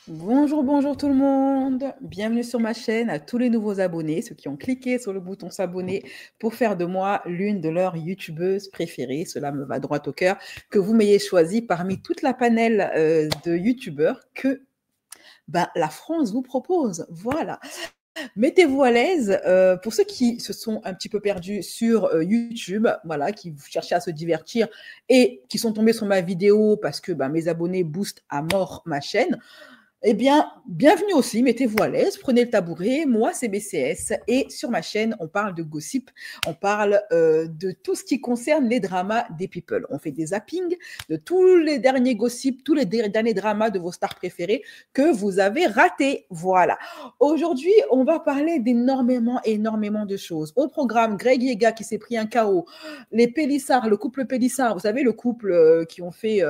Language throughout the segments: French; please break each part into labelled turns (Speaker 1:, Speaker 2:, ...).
Speaker 1: Bonjour, bonjour tout le monde. Bienvenue sur ma chaîne à tous les nouveaux abonnés, ceux qui ont cliqué sur le bouton s'abonner pour faire de moi l'une de leurs youtubeuses préférées. Cela me va droit au cœur que vous m'ayez choisi parmi toute la panelle de youtubeurs que la France vous propose. Voilà. Mettez-vous à l'aise. Pour ceux qui se sont un petit peu perdus sur YouTube, voilà, qui cherchaient à se divertir et qui sont tombés sur ma vidéo parce que mes abonnés boostent à mort ma chaîne, eh bien, bienvenue aussi, mettez-vous à l'aise, prenez le tabouret. Moi, c'est BCS et sur ma chaîne, on parle de gossip, on parle de tout ce qui concerne les dramas des people. On fait des zappings de tous les derniers gossips, tous les derniers dramas de vos stars préférées que vous avez ratés. Voilà. Aujourd'hui, on va parler énormément de choses. Au programme, Greg Yega qui s'est pris un KO, les Pélissard, le couple Pélissard, vous savez, le couple qui ont fait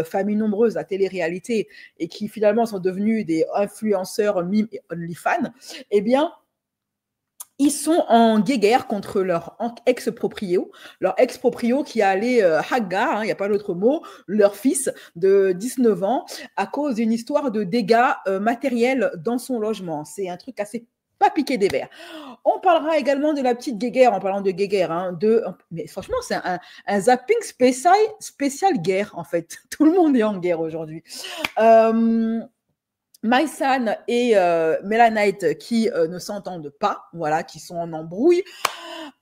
Speaker 1: Famille Nombreuse, la télé-réalité, et qui finalement sont devenus des influenceurs mime et OnlyFans, eh bien, ils sont en guéguerre contre leur ex-proprio qui a allé Haga, il n'y a pas d'autre mot, leur fils de 19 ans, à cause d'une histoire de dégâts matériels dans son logement. C'est un truc assez pas piqué des verres. On parlera également de la petite guéguerre, en parlant de guéguerre, mais franchement, c'est un zapping spécial guerre, en fait. Tout le monde est en guerre aujourd'hui. Maïsan et Melanite qui ne s'entendent pas, voilà, qui sont en embrouille.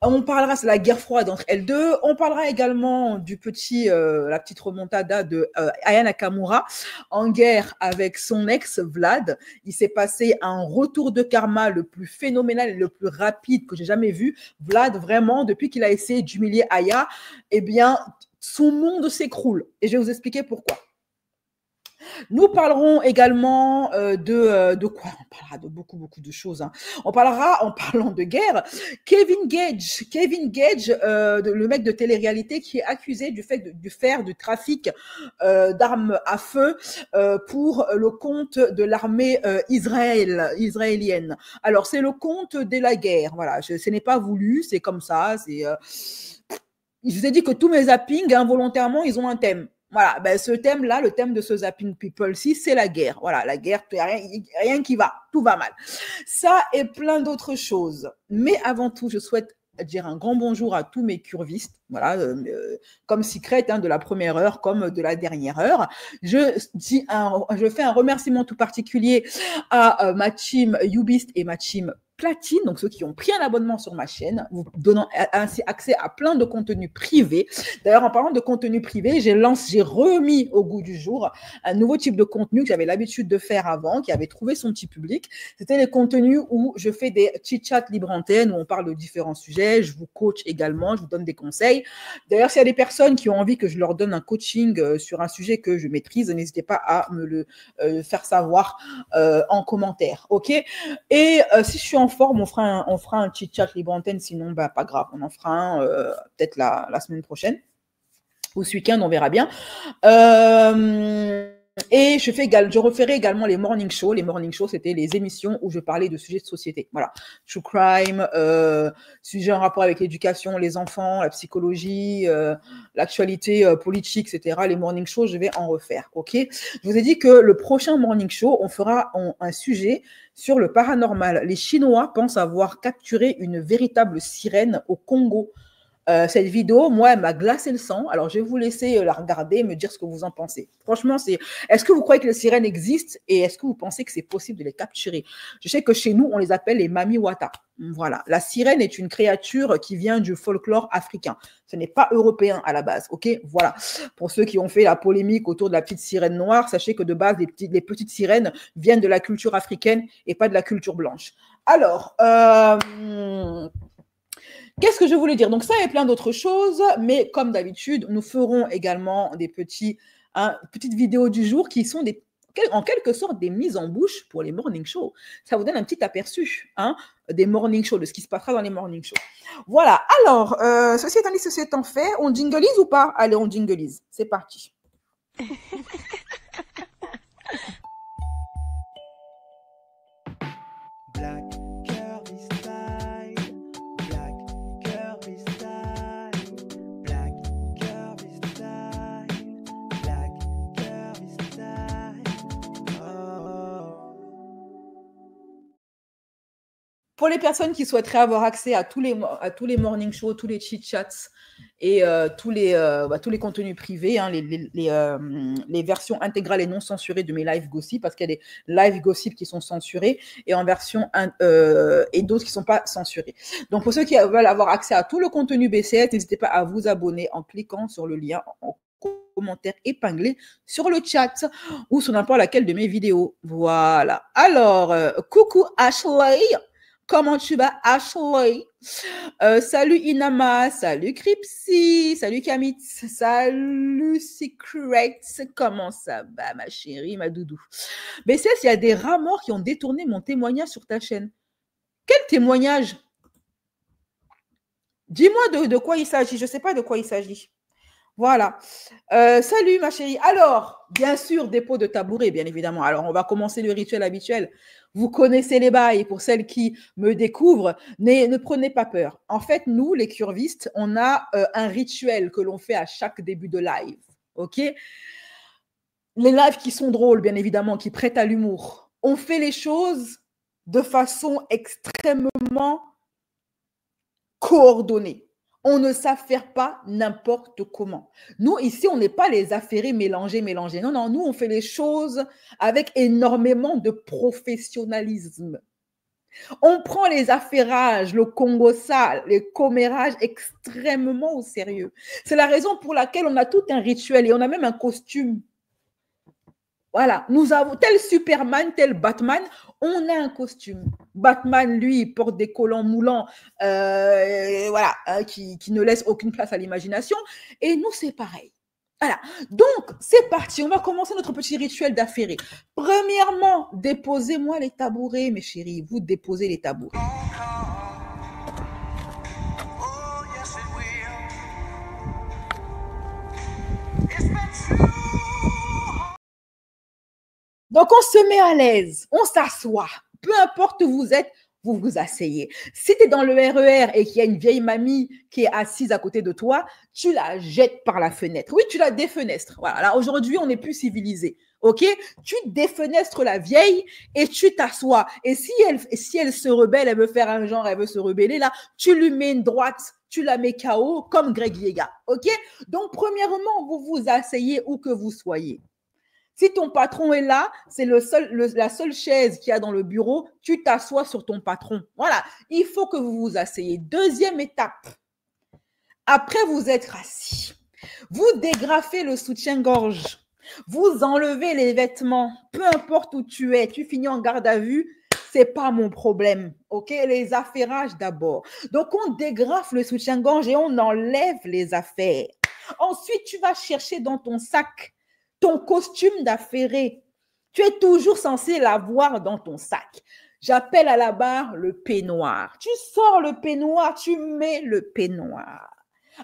Speaker 1: On parlera, c'est la guerre froide entre elles deux. On parlera également la petite remontada de Aya Nakamura en guerre avec son ex Vlad. Il s'est passé un retour de karma le plus phénoménal et le plus rapide que j'ai jamais vu. Vlad, vraiment, depuis qu'il a essayé d'humilier Aya, eh bien, son monde s'écroule. Et je vais vous expliquer pourquoi. Nous parlerons également de quoi? On parlera de beaucoup de choses. Hein. On parlera, en parlant de guerre, Kevin Gage, le mec de télé-réalité qui est accusé du fait de faire du trafic d'armes à feu pour le compte de l'armée israélienne. Alors, c'est le compte de la guerre. Voilà, ce n'est pas voulu, c'est comme ça. Je vous ai dit que tous mes zappings, involontairement, ils ont un thème. Voilà, ce thème-là, le thème de ce Zapping People-ci, c'est la guerre. Voilà, la guerre, rien qui va, tout va mal. Ça et plein d'autres choses. Mais avant tout, je souhaite dire un grand bonjour à tous mes curvistes, voilà, comme Secret, de la première heure, comme de la dernière heure. Je fais un remerciement tout particulier à ma team Ubist et ma team Platine, donc ceux qui ont pris un abonnement sur ma chaîne, vous donnant ainsi accès à plein de contenus privés. D'ailleurs, en parlant de contenu privé, j'ai remis au goût du jour un nouveau type de contenu que j'avais l'habitude de faire avant, qui avait trouvé son petit public. C'était les contenus où je fais des chit-chats libre antenne, où on parle de différents sujets. Je vous coach également, je vous donne des conseils. D'ailleurs, s'il y a des personnes qui ont envie que je leur donne un coaching sur un sujet que je maîtrise, n'hésitez pas à me le faire savoir en commentaire. OK? Et si je suis en forme, on fera un chit-chat libre antenne, sinon, pas grave, on en fera un peut-être la semaine prochaine ou ce week-end, on verra bien. Et je referai également les morning shows. Les morning shows, c'était les émissions où je parlais de sujets de société. Voilà. True crime, sujets en rapport avec l'éducation, les enfants, la psychologie, l'actualité politique, etc. Les morning shows, je vais en refaire. OK? Je vous ai dit que le prochain morning show, on fera un sujet sur le paranormal. Les Chinois pensent avoir capturé une véritable sirène au Congo. Cette vidéo, moi, elle m'a glacé le sang. Alors, je vais vous laisser la regarder et me dire ce que vous en pensez. Franchement, est-ce que vous croyez que les sirènes existent et est-ce que vous pensez que c'est possible de les capturer? Je sais que chez nous, on les appelle les mamiwata. Voilà. La sirène est une créature qui vient du folklore africain. Ce n'est pas européen à la base. OK? Voilà. Pour ceux qui ont fait la polémique autour de la petite sirène noire, sachez que de base, les petites sirènes viennent de la culture africaine et pas de la culture blanche. Alors, qu'est-ce que je voulais dire? Donc ça et plein d'autres choses, mais comme d'habitude, nous ferons également des petites vidéos du jour qui sont en quelque sorte des mises en bouche pour les morning shows. Ça vous donne un petit aperçu des morning shows, de ce qui se passera dans les morning shows. Voilà, alors, ceci étant dit, ceci étant fait, on jingleise ou pas? Allez, on jingleise, c'est parti.
Speaker 2: Black Kirby style, Black Kirby style, Black Kirby style, Black Kirby style. Oh.
Speaker 1: Pour les personnes qui souhaiteraient avoir accès à tous les morning shows, tous les chit-chats et tous les contenus privés, hein, les versions intégrales et non censurées de mes live gossip, parce qu'il y a des live gossip qui sont censurés et en version et d'autres qui ne sont pas censurés. Donc, pour ceux qui veulent avoir accès à tout le contenu BCS, n'hésitez pas à vous abonner en cliquant sur le lien en commentaire épinglé sur le chat ou sur n'importe laquelle de mes vidéos. Voilà. Alors, coucou Ashley. Comment tu vas, Ashley? Salut Inama, salut Cripsy, salut Kamit, salut Secret. Comment ça va, ma chérie, ma doudou? BCS, il y a des rats morts qui ont détourné mon témoignage sur ta chaîne. Quel témoignage? Dis-moi de quoi il s'agit. Je ne sais pas de quoi il s'agit. Voilà. Salut, ma chérie. Alors, bien sûr, dépôt de tabouret, bien évidemment. Alors, on va commencer le rituel habituel. Vous connaissez les bails. Pour celles qui me découvrent, ne prenez pas peur. En fait, nous, les curvistes, on a un rituel que l'on fait à chaque début de live. OK? Les lives qui sont drôles, bien évidemment, qui prêtent à l'humour. On fait les choses de façon extrêmement coordonnée. On ne s'affaire pas n'importe comment. Nous, ici, on n'est pas les affairés mélangés. Non, non, nous, on fait les choses avec énormément de professionnalisme. On prend les affairages, le Congo sale, les commérages extrêmement au sérieux. C'est la raison pour laquelle on a tout un rituel et on a même un costume. Voilà, nous avons tel Superman, tel Batman, on a un costume. Batman, lui, il porte des collants moulants, voilà, qui ne laissent aucune place à l'imagination. Et nous, c'est pareil. Voilà, donc c'est parti, on va commencer notre petit rituel d'affairé. Premièrement, déposez-moi les tabourets, mes chéris, vous déposez les tabourets. Donc, on se met à l'aise, on s'assoit. Peu importe où vous êtes, vous vous asseyez. Si tu es dans le RER et qu'il y a une vieille mamie qui est assise à côté de toi, tu la jettes par la fenêtre. Oui, tu la défenestres. Voilà. Là, aujourd'hui, on n'est plus civilisé. OK? Tu défenestres la vieille et tu t'assois. Et si elle se rebelle, elle veut faire un genre, elle veut se rebeller, là, tu lui mets une droite, tu la mets KO comme Greg Yega. OK? Donc, premièrement, vous vous asseyez où que vous soyez. Si ton patron est là, c'est la seule chaise qu'il y a dans le bureau, tu t'assois sur ton patron. Voilà, il faut que vous vous asseyez. Deuxième étape, après vous être assis, vous dégrafez le soutien-gorge, vous enlevez les vêtements, peu importe où tu es, tu finis en garde à vue, c'est pas mon problème, ok? Les affairages d'abord. Donc, on dégrafe le soutien-gorge et on enlève les affaires. Ensuite, tu vas chercher dans ton sac ton costume d'affairé. Tu es toujours censé l'avoir dans ton sac. J'appelle à la barre le peignoir. Tu sors le peignoir, tu mets le peignoir.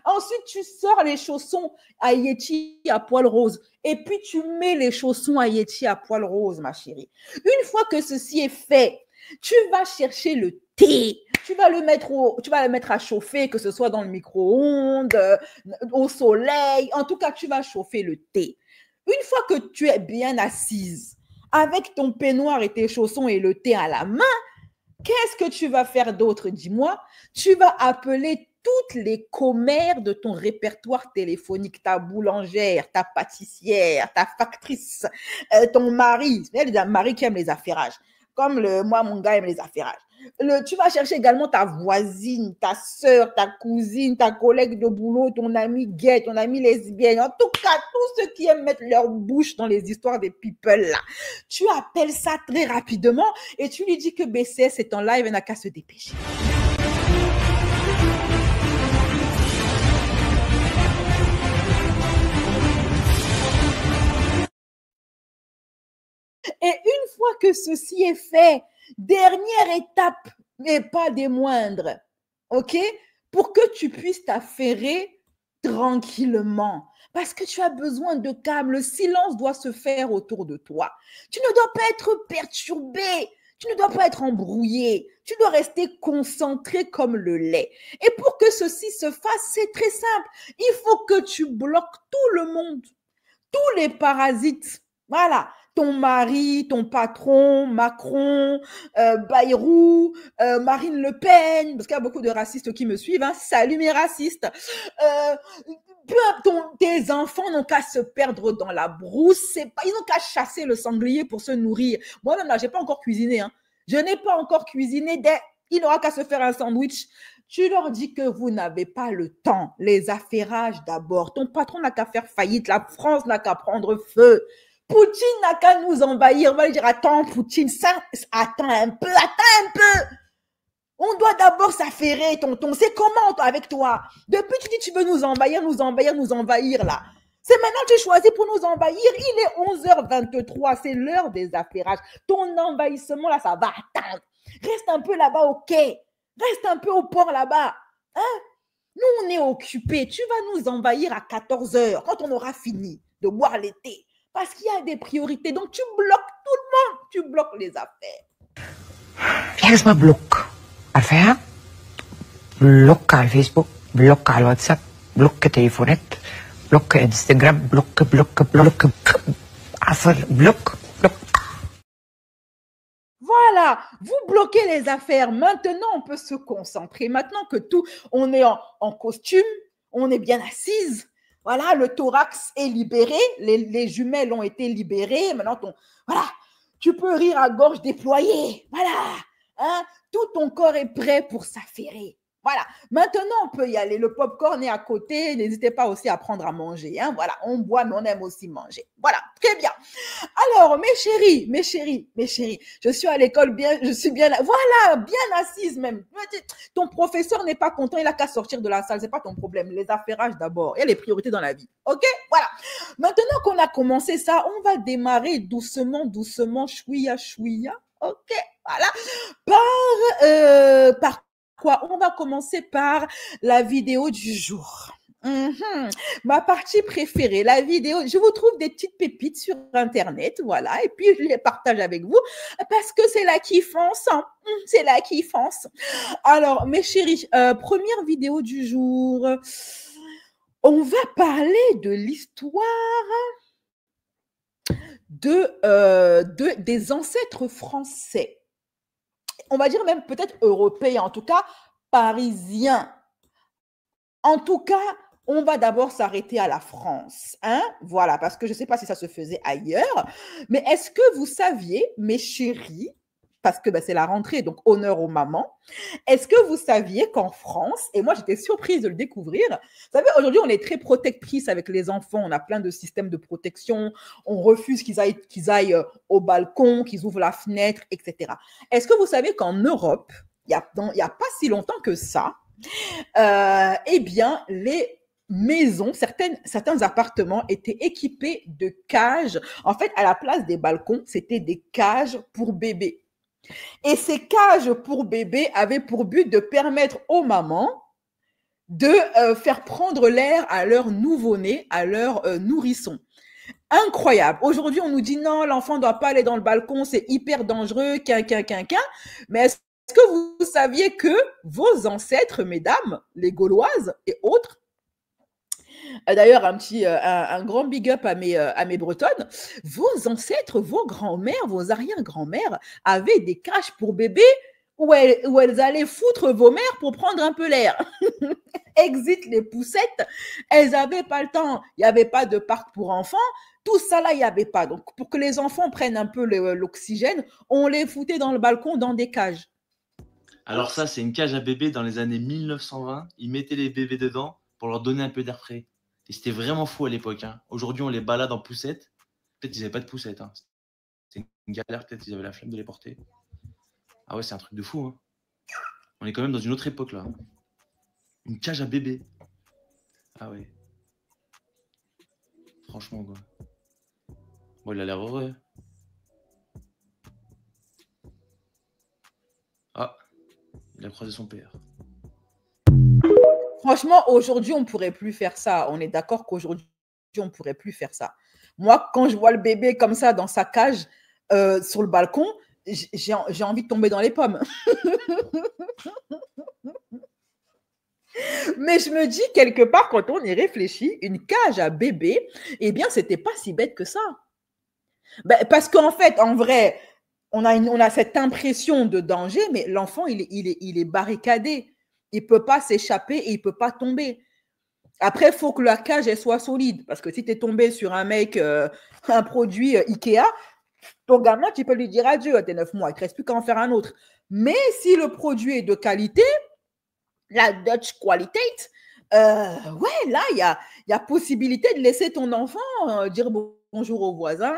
Speaker 1: Ensuite, tu sors les chaussons à Yeti à poil rose. Et puis, tu mets les chaussons à Yeti à poil rose, ma chérie. Une fois que ceci est fait, tu vas chercher le thé. Tu vas le mettre à chauffer, que ce soit dans le micro-ondes, au soleil. En tout cas, tu vas chauffer le thé. Une fois que tu es bien assise, avec ton peignoir et tes chaussons et le thé à la main, qu'est-ce que tu vas faire d'autre, dis-moi? Tu vas appeler toutes les commères de ton répertoire téléphonique, ta boulangère, ta pâtissière, ta factrice, ton mari. Il y a un mari qui aime les affairages. Comme moi, mon gars aime les affairages. Tu vas chercher également ta voisine, ta soeur, ta cousine, ta collègue de boulot, ton ami gay, ton ami lesbienne. En tout cas, tous ceux qui aiment mettre leur bouche dans les histoires des people là. Tu appelles ça très rapidement et tu lui dis que BCS est en live et n'a qu'à se dépêcher. Et une fois que ceci est fait, dernière étape, mais pas des moindres, ok? Pour que tu puisses t'affairer tranquillement. Parce que tu as besoin de calme. Le silence doit se faire autour de toi. Tu ne dois pas être perturbé. Tu ne dois pas être embrouillé. Tu dois rester concentré comme le lait. Et pour que ceci se fasse, c'est très simple. Il faut que tu bloques tout le monde, tous les parasites. Voilà. ton mari, ton patron, Macron, Bayrou, Marine Le Pen, parce qu'il y a beaucoup de racistes qui me suivent, hein. Salut mes racistes. Euh, tes enfants n'ont qu'à se perdre dans la brousse, ils n'ont qu'à chasser le sanglier pour se nourrir. Moi-même, là, je n'ai pas encore cuisiné. Hein. Je n'ai pas encore cuisiné. Il n'aura qu'à se faire un sandwich. Tu leur dis que vous n'avez pas le temps. Les affairages d'abord. Ton patron n'a qu'à faire faillite. La France n'a qu'à prendre feu. Poutine n'a qu'à nous envahir. On va lui dire, attends, Poutine, attends un peu. On doit d'abord s'affairer, tonton. C'est comment avec toi? Depuis tu dis tu veux nous envahir, là. C'est maintenant que tu choisis pour nous envahir. Il est 11h23, c'est l'heure des affairages. Ton envahissement, là, ça va attendre. Reste un peu là-bas au quai. Reste un peu au port là-bas. Hein? Nous, on est occupés. Tu vas nous envahir à 14h, quand on aura fini de boire l'été. Parce qu'il y a des priorités. Donc, tu bloques tout le monde. Tu bloques les affaires.
Speaker 3: Viens mal bloc. Affaire. Bloc al Facebook. Bloc al WhatsApp. Bloc téléphonette. Bloc Instagram. Bloc. Affaire. Bloc.
Speaker 1: Voilà, vous bloquez les affaires. Maintenant, on peut se concentrer. Maintenant que on est en costume, on est bien assise. Voilà, le thorax est libéré, les jumelles ont été libérées. Maintenant, voilà, tu peux rire à gorge déployée. Voilà, hein, tout ton corps est prêt pour s'affairer. Voilà, maintenant on peut y aller. Le popcorn est à côté. N'hésitez pas aussi à prendre à manger. Hein. Voilà, on boit, mais on aime aussi manger. Voilà, très bien. Alors, mes chéris, je suis à l'école je suis bien, voilà, bien assise même. Ton professeur n'est pas content, il a qu'à sortir de la salle. C'est pas ton problème. Les affairages d'abord. Il y a les priorités dans la vie. Ok, voilà. Maintenant qu'on a commencé ça, on va démarrer doucement, chouïa. Ok, voilà. Par quoi? On va commencer par la vidéo du jour. Ma partie préférée, la vidéo. Je vous trouve des petites pépites sur Internet, voilà, et puis je les partage avec vous parce que c'est la kiffance. Hein. C'est la kiffance. Alors, mes chéris, première vidéo du jour. On va parler de l'histoire des ancêtres français. On va dire même peut-être européens, en tout cas parisiens. En tout cas, on va d'abord s'arrêter à la France. Hein? Voilà, parce que je ne sais pas si ça se faisait ailleurs. Mais est-ce que vous saviez, mes chéris, parce que c'est la rentrée, donc honneur aux mamans, est-ce que vous saviez qu'en France, et moi j'étais surprise de le découvrir, vous savez, aujourd'hui on est très protectrice avec les enfants, on a plein de systèmes de protection, on refuse qu'ils aillent au balcon, qu'ils ouvrent la fenêtre, etc. Est-ce que vous savez qu'en Europe, il n'y a pas si longtemps que ça, eh bien, les maisons, certains appartements étaient équipés de cages. En fait, à la place des balcons, c'était des cages pour bébés. Et ces cages pour bébés avaient pour but de permettre aux mamans de faire prendre l'air à leur nouveau-né, à leur nourrisson. Incroyable. Aujourd'hui, on nous dit non, l'enfant ne doit pas aller dans le balcon, c'est hyper dangereux, Mais est-ce que vous saviez que vos ancêtres, mesdames, les Gauloises et autres, d'ailleurs, un grand big up à mes Bretonnes, vos ancêtres, vos grands-mères, vos arrière-grands-mères avaient des cages pour bébés où elles allaient foutre vos mères pour prendre un peu l'air. Exit les poussettes, elles n'avaient pas le temps, il n'y avait pas de parc pour enfants, tout ça là, il n'y avait pas. Donc, pour que les enfants prennent un peu l'oxygène, on les foutait dans le balcon dans des cages.
Speaker 4: Alors ça, c'est une cage à bébés dans les années 1920. Ils mettaient les bébés dedans pour leur donner un peu d'air frais. Et c'était vraiment fou à l'époque. Hein. Aujourd'hui, on les balade en poussette. Peut-être qu'ils n'avaient pas de poussette. Hein. C'était une galère, peut-être qu'ils avaient la flemme de les porter. Ah ouais, c'est un truc de fou. Hein. On est quand même dans une autre époque là. Une cage à bébés. Ah ouais. Franchement, quoi. Bon, il a l'air heureux. Ah, il a croisé son père.
Speaker 1: Franchement, aujourd'hui, on ne pourrait plus faire ça. On est d'accord qu'aujourd'hui, on ne pourrait plus faire ça. Moi, quand je vois le bébé comme ça dans sa cage sur le balcon, j'ai envie de tomber dans les pommes. Mais je me dis, quelque part, quand on y réfléchit, une cage à bébé, eh bien, c'était pas si bête que ça. Ben, parce qu'en fait, en vrai, on a cette impression de danger, mais l'enfant, il est barricadé. Il ne peut pas s'échapper et il ne peut pas tomber. Après, il faut que la cage elle soit solide. Parce que si tu es tombé sur un mec, un produit Ikea, ton gamin, tu peux lui dire adieu à tes 9 mois. Il ne te reste plus qu'à en faire un autre. Mais si le produit est de qualité, la Dutch quality, ouais, là, il y a possibilité de laisser ton enfant dire bonjour aux voisins,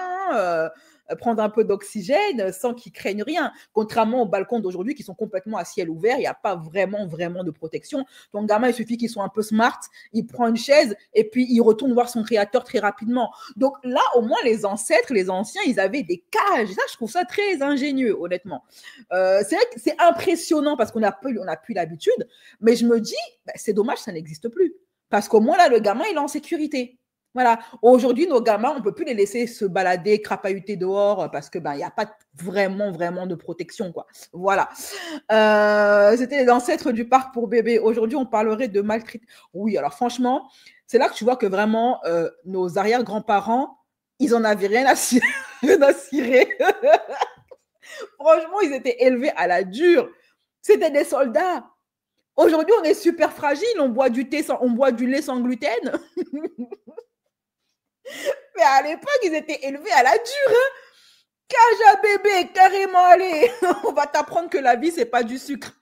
Speaker 1: prendre un peu d'oxygène sans qu'ils craignent rien. Contrairement aux balcons d'aujourd'hui qui sont complètement à ciel ouvert, il n'y a pas vraiment de protection. Ton gamin, il suffit qu'il soit un peu smart, il prend une chaise et puis il retourne voir son créateur très rapidement. Donc là, au moins, les ancêtres, les anciens, ils avaient des cages. Ça, je trouve ça très ingénieux, honnêtement. C'est vrai que c'est impressionnant parce qu'on n'a plus l'habitude, mais je me dis, bah, c'est dommage, ça n'existe plus. Parce qu'au moins, là, le gamin, il est en sécurité. Voilà. Aujourd'hui, nos gamins, on ne peut plus les laisser se balader, crapahuter dehors parce que il n'y a pas vraiment de protection, quoi. Voilà. C'était les ancêtres du parc pour bébés. Aujourd'hui, on parlerait de maltraitance. Oui, alors franchement, c'est là que tu vois que vraiment nos arrière-grands-parents, ils en avaient rien à cirer. Franchement, ils étaient élevés à la dure. C'était des soldats. Aujourd'hui, on est super fragile. On boit du lait sans gluten. Mais à l'époque, ils étaient élevés à la dure. Hein. Cage à bébé, carrément, allez. On va t'apprendre que la vie, c'est pas du sucre.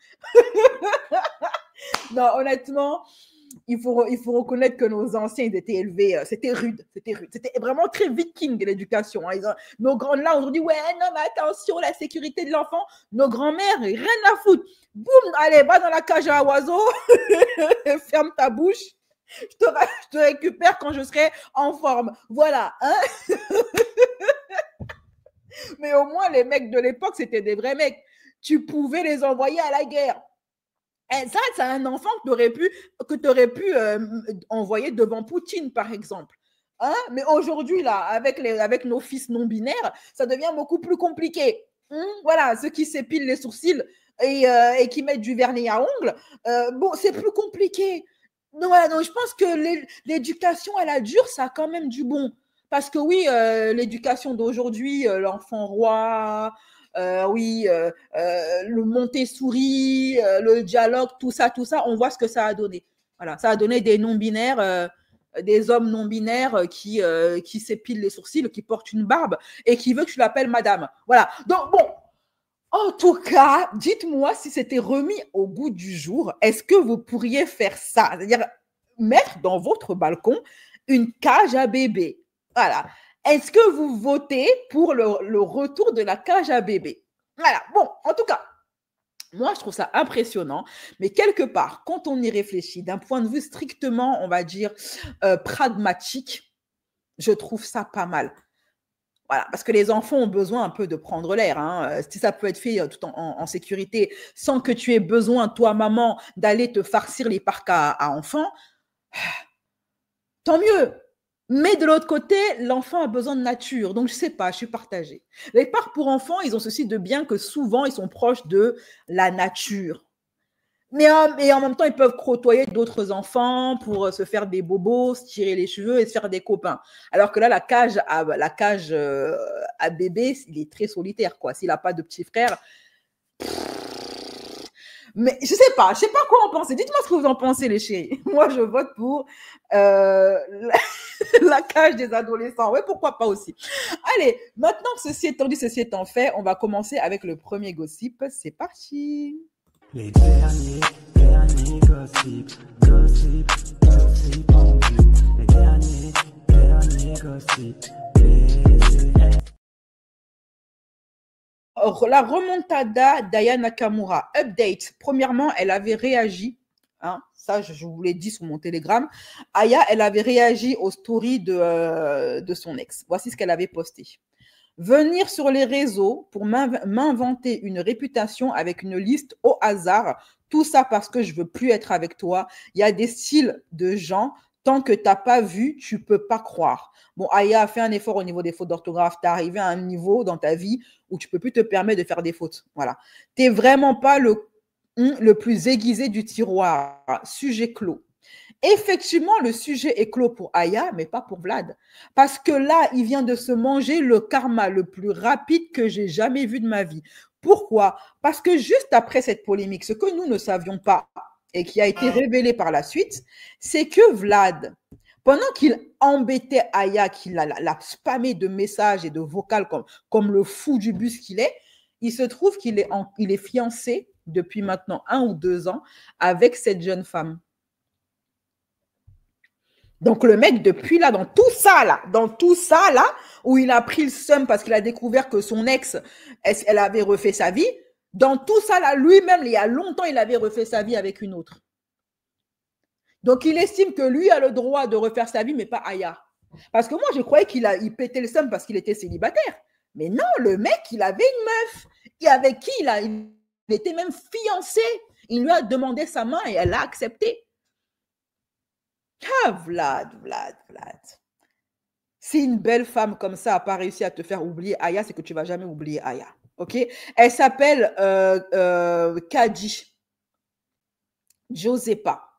Speaker 1: Non, honnêtement, il faut reconnaître que nos anciens, ils étaient élevés. C'était rude. C'était vraiment très viking, l'éducation. Hein. Nos grands là, aujourd'hui, ouais, non, mais attention, la sécurité de l'enfant. Nos grands-mères, rien à foutre. Boum, allez, va dans la cage à oiseaux. Ferme ta bouche. Je te récupère quand je serai en forme. Voilà. Hein. Mais au moins, les mecs de l'époque, c'était des vrais mecs. Tu pouvais les envoyer à la guerre. Et ça, c'est un enfant que tu aurais pu envoyer devant Poutine, par exemple. Hein? Mais aujourd'hui, là, avec nos fils non-binaires, ça devient beaucoup plus compliqué. Voilà, ceux qui s'épilent les sourcils et qui mettent du vernis à ongles, bon, c'est plus compliqué. Donc, voilà, donc je pense que l'éducation à la dure, ça a quand même du bon. Parce que oui, l'éducation d'aujourd'hui, l'enfant roi, oui, le Montessori, le dialogue, tout ça, on voit ce que ça a donné. Voilà, ça a donné des non-binaires, des hommes non-binaires qui s'épilent les sourcils, qui portent une barbe et qui veulent que je l'appelle madame. Voilà, donc bon. En tout cas, dites-moi si c'était remis au goût du jour. Est-ce que vous pourriez faire ça? C'est-à-dire mettre dans votre balcon une cage à bébé. Voilà. Est-ce que vous votez pour le retour de la cage à bébé? Voilà. Bon, en tout cas, moi, je trouve ça impressionnant. Mais quelque part, quand on y réfléchit, d'un point de vue strictement, on va dire, pragmatique, je trouve ça pas mal. Voilà, parce que les enfants ont besoin un peu de prendre l'air. Hein. Si ça peut être fait tout en sécurité, sans que tu aies besoin, toi, maman, d'aller te farcir les parcs à enfants, tant mieux. Mais de l'autre côté, l'enfant a besoin de nature. Donc, je ne sais pas, je suis partagée. Les parcs pour enfants, ils ont ceci de bien que souvent, ils sont proches de la nature. Mais en même temps, ils peuvent côtoyer d'autres enfants pour se faire des bobos, se tirer les cheveux et se faire des copains. Alors que là, la cage à bébé, il est très solitaire, quoi. S'il n'a pas de petit frère. Mais je sais pas quoi en penser. Dites-moi ce que vous en pensez, les chéris. Moi, je vote pour la cage des adolescents. Ouais, pourquoi pas aussi. Allez, maintenant que ceci étant dit, ceci étant fait, on va commencer avec le premier gossip. C'est parti.
Speaker 2: Les derniers gossips en vue. Les derniers gossips.
Speaker 1: La remontada d'Aya Nakamura. Update. Premièrement, elle avait réagi. Hein, ça, je vous l'ai dit sur mon Telegram. Aya, elle avait réagi aux stories de son ex. Voici ce qu'elle avait posté. Venir sur les réseaux pour m'inventer une réputation avec une liste au hasard. Tout ça parce que je veux plus être avec toi. Il y a des styles de gens. Tant que tu n'as pas vu, tu ne peux pas croire. Bon, Aya a fait un effort au niveau des fautes d'orthographe. Tu es arrivé à un niveau dans ta vie où tu ne peux plus te permettre de faire des fautes. Voilà. Tu n'es vraiment pas le plus aiguisé du tiroir. Sujet clos. Effectivement, le sujet est clos pour Aya, mais pas pour Vlad. Parce que là, il vient de se manger le karma le plus rapide que j'ai jamais vu de ma vie. Pourquoi? Parce que juste après cette polémique, ce que nous ne savions pas et qui a été révélé par la suite, c'est que Vlad, pendant qu'il embêtait Aya, qu'il l'a spammé de messages et de vocales comme le fou du bus qu'il est, il se trouve qu'il est fiancé depuis maintenant 1 ou 2 ans avec cette jeune femme. Donc, le mec, depuis là, dans tout ça là, où il a pris le seum parce qu'il a découvert que son ex, elle avait refait sa vie, dans tout ça là, lui-même, il y a longtemps, il avait refait sa vie avec une autre. Donc, il estime que lui a le droit de refaire sa vie, mais pas Aya. Parce que moi, je croyais qu'il pétait le seum parce qu'il était célibataire. Mais non, le mec, il avait une meuf. Et avec qui il était même fiancé. Il lui a demandé sa main et elle a accepté. Ah, Vlad. Si une belle femme comme ça n'a pas réussi à te faire oublier Aya, c'est que tu ne vas jamais oublier Aya. Ok? Elle s'appelle Kadi Josepa.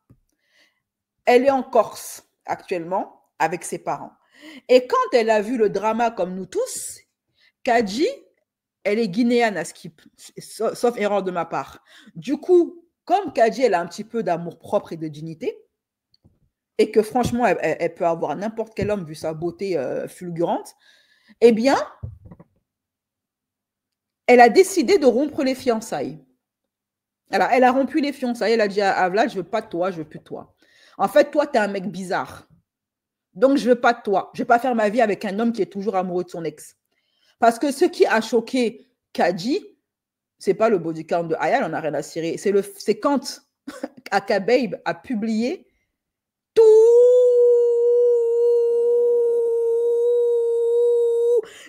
Speaker 1: Elle est en Corse actuellement avec ses parents. Et quand elle a vu le drama comme nous tous, Kadi, elle est guinéenne à Skip, sauf erreur de ma part. Du coup, comme Kadi, elle a un petit peu d'amour propre et de dignité, et que franchement, elle peut avoir n'importe quel homme vu sa beauté fulgurante, eh bien, elle a décidé de rompre les fiançailles. Alors, elle a rompu les fiançailles, elle a dit à Vlad, je veux pas de toi, je veux plus de toi. En fait, toi, tu es un mec bizarre. Donc, je veux pas de toi. Je vais pas faire ma vie avec un homme qui est toujours amoureux de son ex. Parce que ce qui a choqué Kadi, c'est pas le body count de Aya, elle en a rien à cirer. C'est quand Aka Babe a publié tous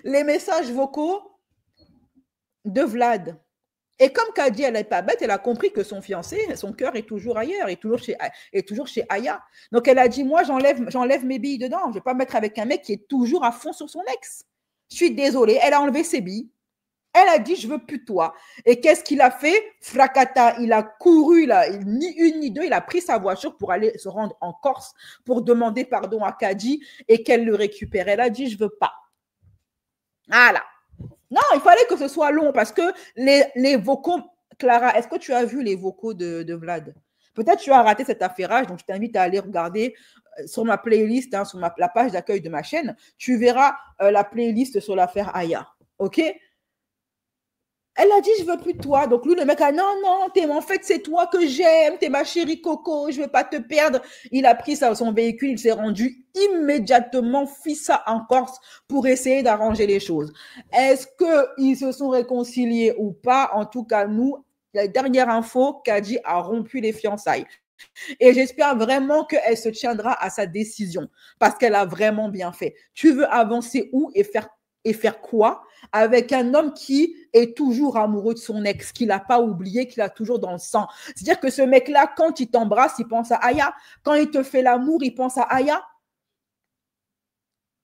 Speaker 1: les messages vocaux de Vlad. Et comme Kadi, elle n'est pas bête, elle a compris que son fiancé, son cœur est toujours ailleurs, est toujours chez Aya. Donc, elle a dit, moi, j'enlève mes billes dedans. Je ne vais pas me mettre avec un mec qui est toujours à fond sur son ex. Je suis désolée. Elle a enlevé ses billes. Elle a dit, je ne veux plus de toi. Et qu'est-ce qu'il a fait? Fracata, il a couru, ni une ni deux, il a pris sa voiture pour aller se rendre en Corse pour demander pardon à Kadi et qu'elle le récupère. Elle a dit, je ne veux pas. Voilà. Non, il fallait que ce soit long parce que les vocaux, Clara, est-ce que tu as vu les vocaux de Vlad? Peut-être tu as raté cet affairage, donc je t'invite à aller regarder sur ma playlist, hein, sur la page d'accueil de ma chaîne. Tu verras la playlist sur l'affaire Aya. OK? Elle a dit, je veux plus de toi. Donc, lui, le mec a dit, non, en fait, c'est toi que j'aime, t'es ma chérie Coco, je veux pas te perdre. Il a pris son véhicule, il s'est rendu immédiatement fissa en Corse pour essayer d'arranger les choses. Est-ce qu'ils se sont réconciliés ou pas? En tout cas, nous, la dernière info, Kadi a rompu les fiançailles. Et j'espère vraiment qu'elle se tiendra à sa décision parce qu'elle a vraiment bien fait. Tu veux avancer où et faire quoi avec un homme qui est toujours amoureux de son ex, qu'il n'a pas oublié, qu'il a toujours dans le sang. C'est-à-dire que ce mec-là, quand il t'embrasse, il pense à Aya. Quand il te fait l'amour, il pense à Aya.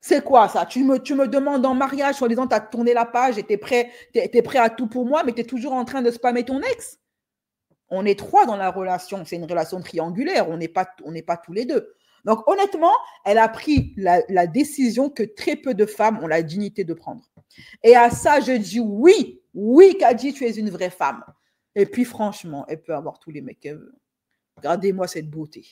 Speaker 1: C'est quoi ça? Tu me demandes en mariage, soi-disant, tu as tourné la page et tu es prêt à tout pour moi, mais tu es toujours en train de spammer ton ex. On est 3 dans la relation. C'est une relation triangulaire. On n'est pas tous les 2. Donc, honnêtement, elle a pris la décision que très peu de femmes ont la dignité de prendre. Et à ça, je dis oui, Kadi, tu es une vraie femme. Et puis, franchement, elle peut avoir tous les mecs qu'elle veut. Regardez-moi cette beauté.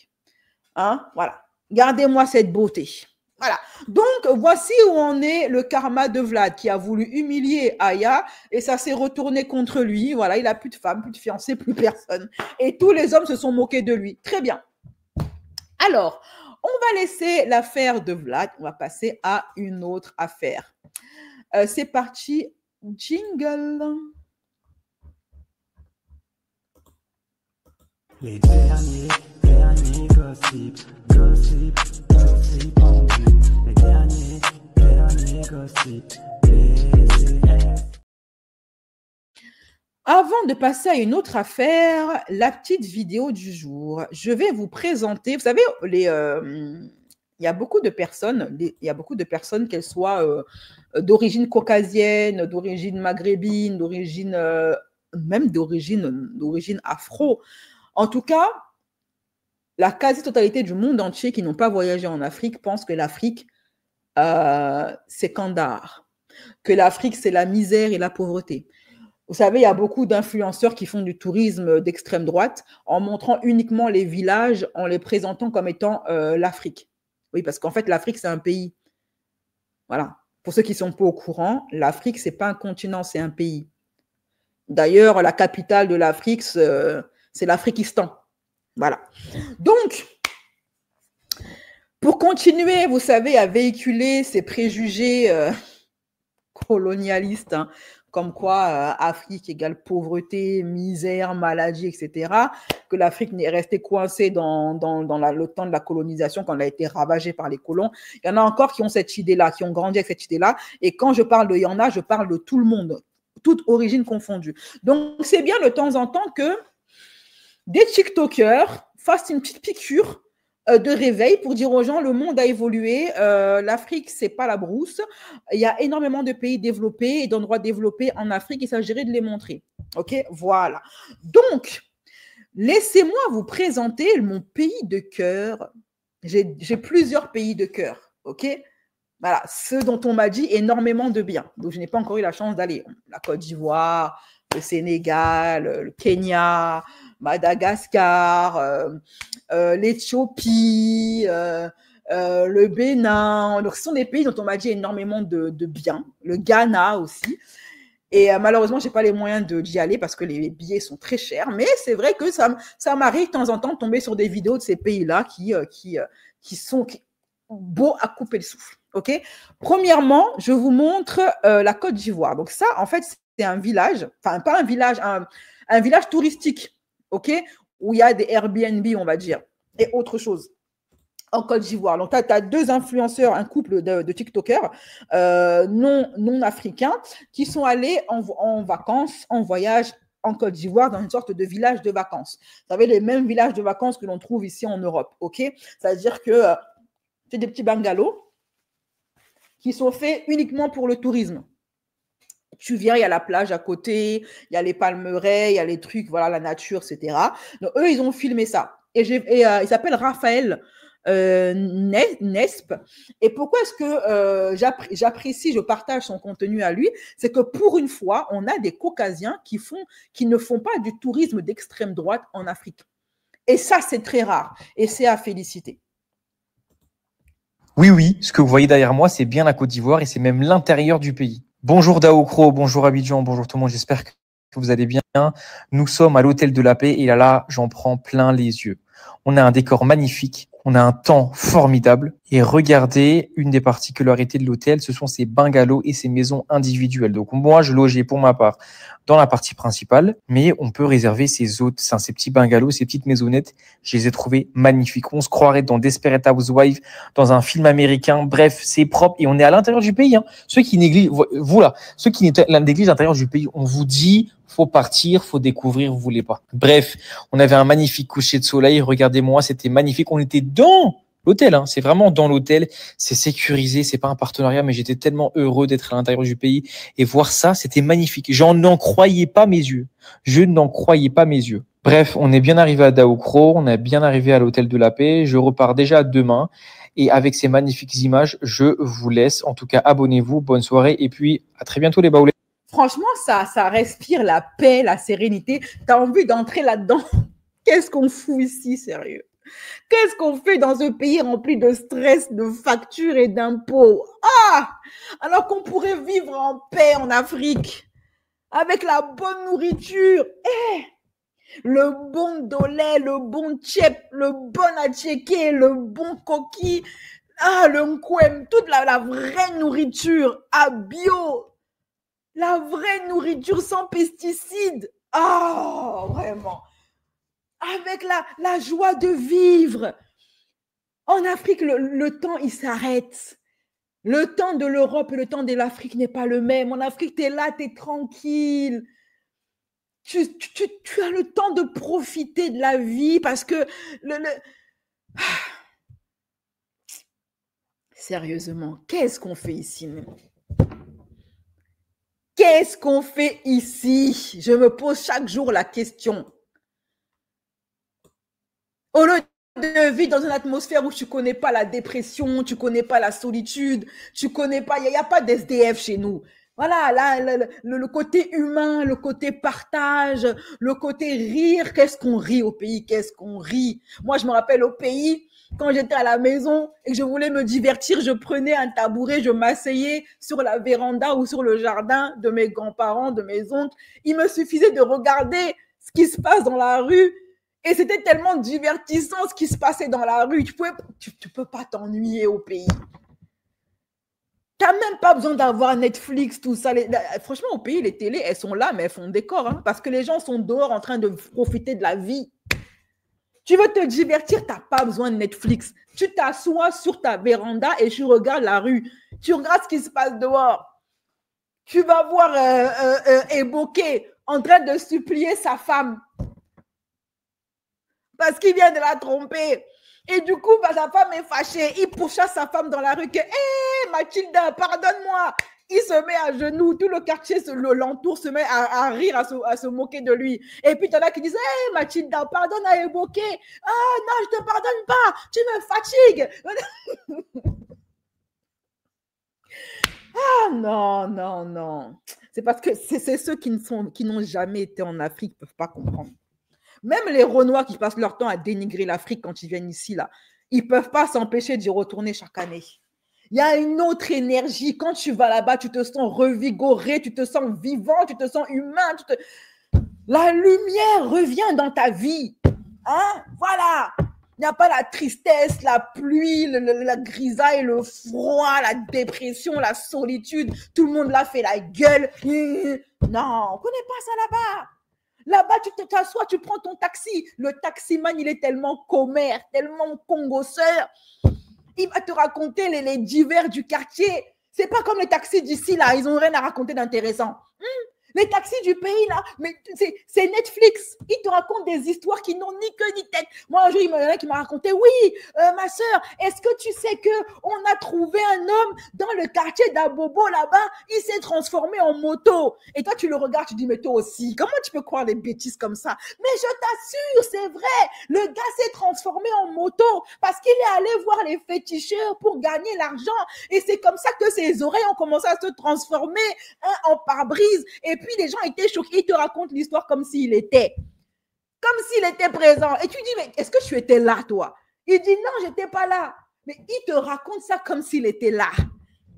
Speaker 1: Hein? Voilà. Gardez-moi cette beauté. Voilà. Donc, voici où en est le karma de Vlad, qui a voulu humilier Aya, et ça s'est retourné contre lui. Voilà, il n'a plus de femme, plus de fiancé, plus personne. Et tous les hommes se sont moqués de lui. Très bien. Alors, on va laisser l'affaire de Vlad. On va passer à une autre affaire. C'est parti. Jingle.
Speaker 2: Les derniers gossip en vue. Les derniers gossip.
Speaker 1: Avant de passer à une autre affaire, la petite vidéo du jour. Je vais vous présenter, vous savez, il y a beaucoup de personnes, qu'elles soient d'origine caucasienne, d'origine maghrébine, même d'origine afro. En tout cas, la quasi-totalité du monde entier qui n'ont pas voyagé en Afrique pense que l'Afrique, c'est Kandahar, que l'Afrique, c'est la misère et la pauvreté. Vous savez, il y a beaucoup d'influenceurs qui font du tourisme d'extrême droite en montrant uniquement les villages, en les présentant comme étant l'Afrique. Oui, parce qu'en fait, l'Afrique, c'est un pays. Voilà. Pour ceux qui ne sont pas au courant, l'Afrique, ce n'est pas un continent, c'est un pays. D'ailleurs, la capitale de l'Afrique, c'est l'Afriquistan. Voilà. Donc, pour continuer, vous savez, à véhiculer ces préjugés colonialistes, hein, comme quoi Afrique égale pauvreté, misère, maladie, etc., que l'Afrique n'est restée coincée dans le temps de la colonisation, quand elle a été ravagée par les colons. Il y en a encore qui ont cette idée-là, qui ont grandi avec cette idée-là. Et quand je parle de il y en a, je parle de tout le monde, toute origine confondue. Donc, c'est bien de temps en temps que des TikTokers fassent une petite piqûre de réveil pour dire aux gens, le monde a évolué, l'Afrique, c'est pas la brousse. Il y a énormément de pays développés et d'endroits développés en Afrique, il s'agirait de les montrer. OK, voilà. Donc, laissez-moi vous présenter mon pays de cœur. J'ai plusieurs pays de cœur, OK? Voilà, ceux dont on m'a dit énormément de bien. Donc, je n'ai pas encore eu la chance d'aller. La Côte d'Ivoire, le Sénégal, le Kenya, Madagascar, l'Éthiopie, le Bénin. Donc, ce sont des pays dont on m'a dit énormément de bien. Le Ghana aussi. Et malheureusement, je n'ai pas les moyens d'y aller parce que les billets sont très chers. Mais c'est vrai que ça m'arrive de temps en temps de tomber sur des vidéos de ces pays-là qui sont beaux à couper le souffle. OK? Premièrement, je vous montre la Côte d'Ivoire. Donc ça, en fait, c'est un village, enfin pas un village, un village touristique, OK? Où il y a des Airbnb, on va dire, et autre chose en Côte d'Ivoire. Donc, tu as deux influenceurs, un couple de TikTokers non africains qui sont allés en vacances, en voyage en Côte d'Ivoire, dans une sorte de village de vacances. Vous savez, les mêmes villages de vacances que l'on trouve ici en Europe, OK? C'est-à-dire que c'est des petits bungalows qui sont faits uniquement pour le tourisme. Tu viens, il y a la plage à côté, il y a les palmeraies, il y a les trucs, voilà, la nature, etc. Donc, eux, ils ont filmé ça. Et il s'appelle Raphaël Nesp. Et pourquoi est-ce que j'apprécie, je partage son contenu à lui? C'est que pour une fois, on a des Caucasiens qui ne font pas du tourisme d'extrême droite en Afrique. Et ça, c'est très rare. Et c'est à féliciter.
Speaker 5: Oui, ce que vous voyez derrière moi, c'est bien la Côte d'Ivoire et c'est même l'intérieur du pays. Bonjour Daokro, bonjour Abidjan, bonjour tout le monde, j'espère que vous allez bien. Nous sommes à l'Hôtel de la Paix et là, j'en prends plein les yeux. On a un décor magnifique, on a un temps formidable et regardez, une des particularités de l'hôtel, ce sont ces bungalows et ces maisons individuelles. Donc moi, je logeais pour ma part dans la partie principale, mais on peut réserver ces autres, ces petits bungalows, ces petites maisonnettes. Je les ai trouvés magnifiques. On se croirait dans Desperate Housewives, dans un film américain. Bref, c'est propre et on est à l'intérieur du pays. Hein. Ceux qui négligent, vous là, ceux qui négligent l'intérieur du pays, on vous dit, faut partir, faut découvrir, vous voulez pas. Bref, on avait un magnifique coucher de soleil. Regardez-moi, c'était magnifique. On était dans l'hôtel, hein. C'est vraiment dans l'hôtel. C'est sécurisé, c'est pas un partenariat, mais j'étais tellement heureux d'être à l'intérieur du pays et voir ça, c'était magnifique. J'en n'en croyais pas mes yeux. Je n'en croyais pas mes yeux. Bref, on est bien arrivé à Daokro, on est bien arrivé à l'Hôtel de la Paix. Je repars déjà demain. Et avec ces magnifiques images, je vous laisse. En tout cas, abonnez-vous, bonne soirée et puis à très bientôt les baoulés.
Speaker 1: Franchement, ça respire la paix, la sérénité. Tu as envie d'entrer là-dedans. Qu'est-ce qu'on fout ici, sérieux? Qu'est-ce qu'on fait dans ce pays rempli de stress, de factures et d'impôts? Ah! Alors qu'on pourrait vivre en paix en Afrique, avec la bonne nourriture, le bon dolé, le bon tchèp, le bon attiéké, le bon coquille, le nkwem, toute la vraie nourriture à bio. La vraie nourriture sans pesticides. Ah, vraiment. Avec la joie de vivre. En Afrique, le temps, il s'arrête. Le temps de l'Europe et le temps de l'Afrique n'est pas le même. En Afrique, tu es là, tu es tranquille. Tu as le temps de profiter de la vie parce que Sérieusement, qu'est-ce qu'on fait ici? Qu'est-ce qu'on fait ici? Je me pose chaque jour la question. Au lieu de vie dans une atmosphère où tu connais pas la dépression, tu connais pas la solitude, tu connais pas, il y a pas d'SDF chez nous. Voilà, là, le côté humain, le côté partage, le côté rire. Qu'est-ce qu'on rit au pays? Qu'est-ce qu'on rit? Moi, je me rappelle au pays, quand j'étais à la maison et que je voulais me divertir, je prenais un tabouret, je m'asseyais sur la véranda ou sur le jardin de mes grands-parents, de mes oncles. Il me suffisait de regarder ce qui se passe dans la rue. Et c'était tellement divertissant ce qui se passait dans la rue. Tu peux pas t'ennuyer au pays. T'as même pas besoin d'avoir Netflix, tout ça. Franchement, au pays, les télés, elles sont là, mais elles font décor. Hein, parce que les gens sont dehors en train de profiter de la vie. Tu veux te divertir, t'as pas besoin de Netflix. Tu t'assois sur ta véranda et tu regardes la rue. Tu regardes ce qui se passe dehors. Tu vas voir Eboké en train de supplier sa femme. Parce qu'il vient de la tromper. Et du coup, sa femme est fâchée. Il pourchasse sa femme dans la rue que « Hé, Mathilda, pardonne-moi !» Il se met à genoux. Tout le quartier l'entoure, se met à rire, à se moquer de lui. Et puis, il y en a qui disent « Hé, Mathilda, pardonne à Eboké. Ah non, je ne te pardonne pas. Tu me fatigues. » Ah non, non, non. C'est parce que c'est ceux qui n'ont jamais été en Afrique ne peuvent pas comprendre. Même les Renois qui passent leur temps à dénigrer l'Afrique quand ils viennent ici, là, ils ne peuvent pas s'empêcher d'y retourner chaque année. Il y a une autre énergie. Quand tu vas là-bas, tu te sens revigoré, tu te sens vivant, tu te sens humain. La lumière revient dans ta vie. Hein? Voilà. Il n'y a pas la tristesse, la pluie, la grisaille, le froid, la dépression, la solitude. Tout le monde là fait la gueule. Non, on ne connaît pas ça là-bas. Là-bas, tu t'assois, tu prends ton taxi. Le taximan, il est tellement commère, tellement congosseur. Il va te raconter les divers du quartier. C'est pas comme les taxis d'ici, là. Ils n'ont rien à raconter d'intéressant. Les taxis du pays, là, mais c'est Netflix. Ils te racontent des histoires qui n'ont ni queue ni tête. Moi, un jour, il y en a qui m'a raconté, oui, ma soeur, est-ce que tu sais qu'on a trouvé un homme dans le quartier d'Abobo, là-bas, il s'est transformé en moto. Et toi, tu le regardes, tu dis, mais toi aussi, comment tu peux croire des bêtises comme ça? Mais je t'assure, c'est vrai, le gars s'est transformé en moto parce qu'il est allé voir les féticheurs pour gagner l'argent. Et c'est comme ça que ses oreilles ont commencé à se transformer en pare-brise. Et puis, les gens étaient choqués. Ils te racontent l'histoire comme s'il était présent. Et tu dis, mais est-ce que tu étais là, toi? Il dit, non, j'étais pas là. Mais il te raconte ça comme s'il était là.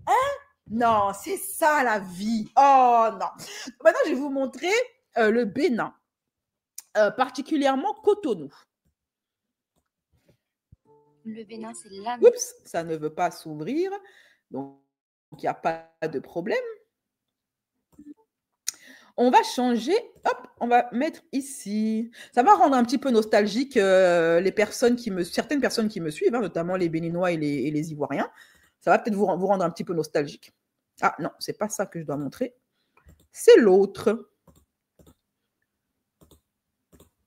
Speaker 1: Hein? Non, c'est ça la vie. Oh non. Maintenant, je vais vous montrer le Bénin, particulièrement Cotonou.
Speaker 6: Le Bénin, c'est là.
Speaker 1: Oups, ça ne veut pas s'ouvrir. Donc, il n'y a pas de problème. On va changer, hop, on va mettre ici. Ça va rendre un petit peu nostalgique certaines personnes qui me suivent, hein, notamment les Béninois et les Ivoiriens. Ça va peut-être vous rendre un petit peu nostalgique. Ah non, c'est pas ça que je dois montrer. C'est l'autre.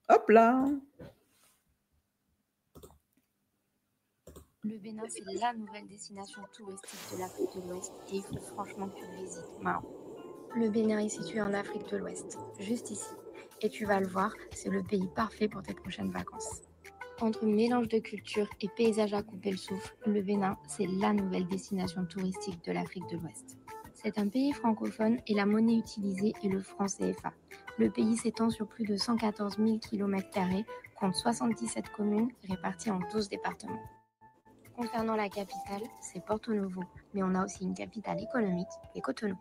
Speaker 1: Hop là.
Speaker 6: Le Bénin, c'est la nouvelle destination touristique de l'Afrique de l'Ouest et il faut franchement que tu le visites. Wow. Le Bénin est situé en Afrique de l'Ouest, juste ici. Et tu vas le voir, c'est le pays parfait pour tes prochaines vacances. Entre mélange de culture et paysages à couper le souffle, le Bénin, c'est la nouvelle destination touristique de l'Afrique de l'Ouest. C'est un pays francophone et la monnaie utilisée est le franc CFA. Le pays s'étend sur plus de 114 000 km², compte 77 communes réparties en 12 départements. Concernant la capitale, c'est Porto Novo, mais on a aussi une capitale économique et Cotonou.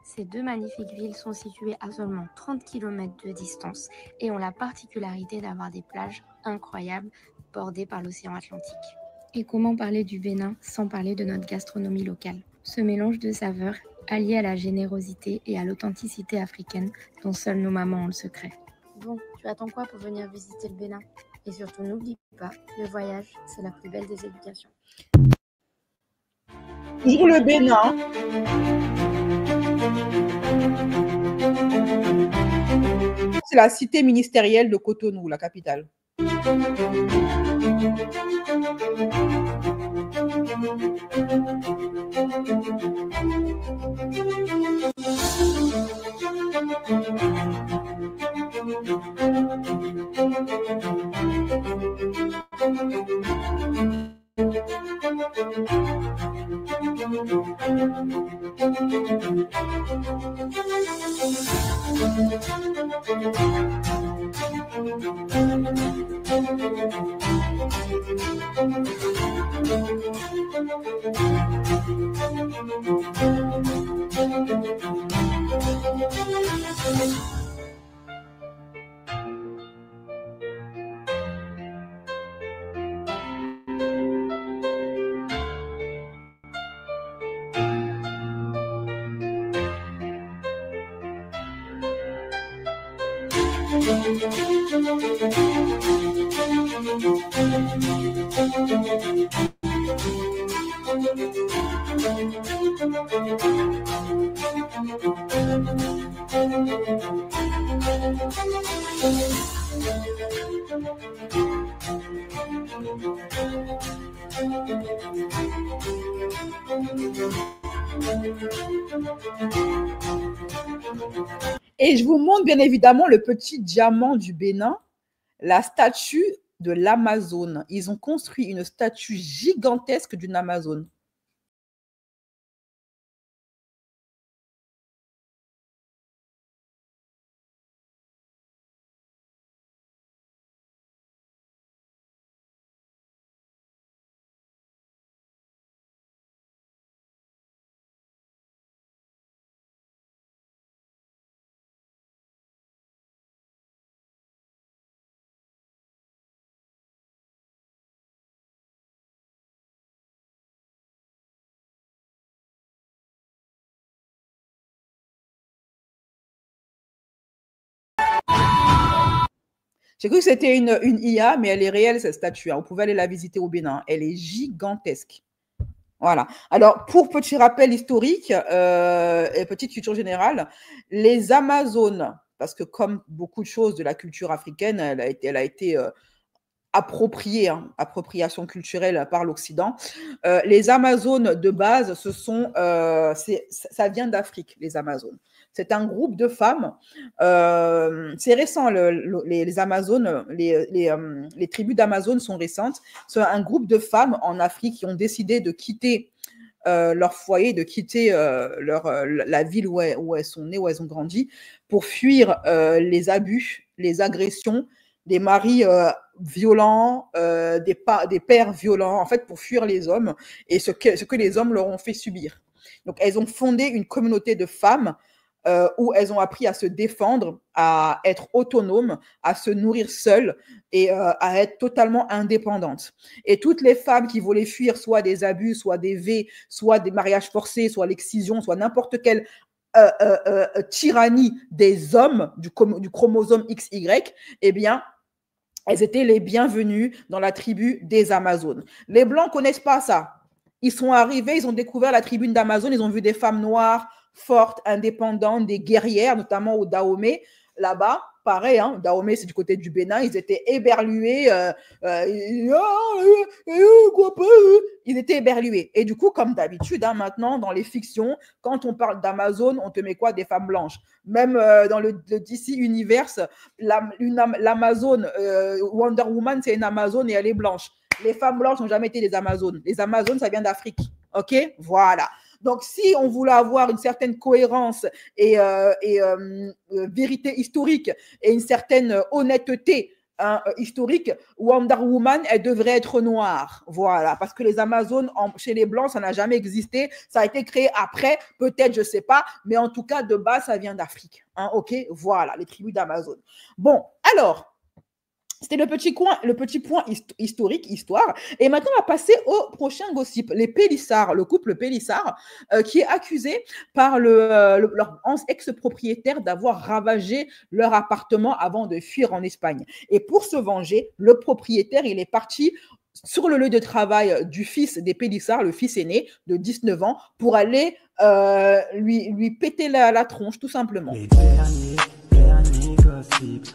Speaker 6: Ces deux magnifiques villes sont situées à seulement 30 km de distance et ont la particularité d'avoir des plages incroyables bordées par l'océan Atlantique. Et comment parler du Bénin sans parler de notre gastronomie locale? Ce mélange de saveurs allié à la générosité et à l'authenticité africaine dont seules nos mamans ont le secret. Bon, tu attends quoi pour venir visiter le Bénin? Et surtout, n'oublie pas, le voyage, c'est la plus belle des éducations.
Speaker 1: Toujours le Bénin. C'est la cité ministérielle de Cotonou, la capitale. Et je vous montre bien évidemment le petit diamant du Bénin, la statue de l'Amazone. Ils ont construit une statue gigantesque d'une Amazone. J'ai cru que c'était une IA, mais elle est réelle, cette statue. Vous pouvez aller la visiter au Bénin. Elle est gigantesque. Voilà. Alors, pour petit rappel historique et petite culture générale, les Amazones, parce que comme beaucoup de choses de la culture africaine, elle a été appropriée, hein, appropriation culturelle par l'Occident. Les Amazones de base, ça vient d'Afrique, les Amazones. C'est un groupe de femmes. C'est récent, les Amazones, les tribus d'Amazones sont récentes. C'est un groupe de femmes en Afrique qui ont décidé de quitter leur foyer, de quitter la ville où elles sont nées, où elles ont grandi, pour fuir les abus, les agressions, des maris violents, des pères violents, en fait, pour fuir les hommes et ce que les hommes leur ont fait subir. Donc, elles ont fondé une communauté de femmes où elles ont appris à se défendre, à être autonomes, à se nourrir seules et à être totalement indépendantes. Et toutes les femmes qui voulaient fuir soit des abus, soit des V, soit des mariages forcés, soit l'excision, soit n'importe quelle tyrannie des hommes, du chromosome XY, eh bien, elles étaient les bienvenues dans la tribu des Amazones. Les Blancs ne connaissent pas ça. Ils sont arrivés, ils ont découvert la tribu d'Amazone, ils ont vu des femmes noires, fortes, indépendantes, des guerrières, notamment au Dahomey, là-bas. Pareil, hein, Dahomey, c'est du côté du Bénin, ils étaient éberlués. Ils étaient éberlués. Et du coup, comme d'habitude, hein, maintenant, dans les fictions, quand on parle d'Amazone, on te met quoi? Des femmes blanches. Même dans le DC Universe, l'Amazone, Wonder Woman, c'est une Amazone et elle est blanche. Les femmes blanches n'ont jamais été des Amazones. Les Amazones, ça vient d'Afrique. OK? Voilà. Donc, si on voulait avoir une certaine cohérence et vérité historique et une certaine honnêteté historique, Wonder Woman, elle devrait être noire. Voilà. Parce que les Amazones, chez les Blancs, ça n'a jamais existé. Ça a été créé après, peut-être, je ne sais pas. Mais en tout cas, de base, ça vient d'Afrique. Hein, OK? Voilà, les tribus d'Amazon. Bon, alors... C'était le petit point historique, histoire. Et maintenant, on va passer au prochain gossip. Les Pélissard, le couple Pélissard, qui est accusé par leur ex-propriétaire d'avoir ravagé leur appartement avant de fuir en Espagne. Et pour se venger, le propriétaire, il est parti sur le lieu de travail du fils des Pélissard, le fils aîné de 19 ans, pour aller lui péter la tronche, tout simplement.
Speaker 2: Les derniers gossip.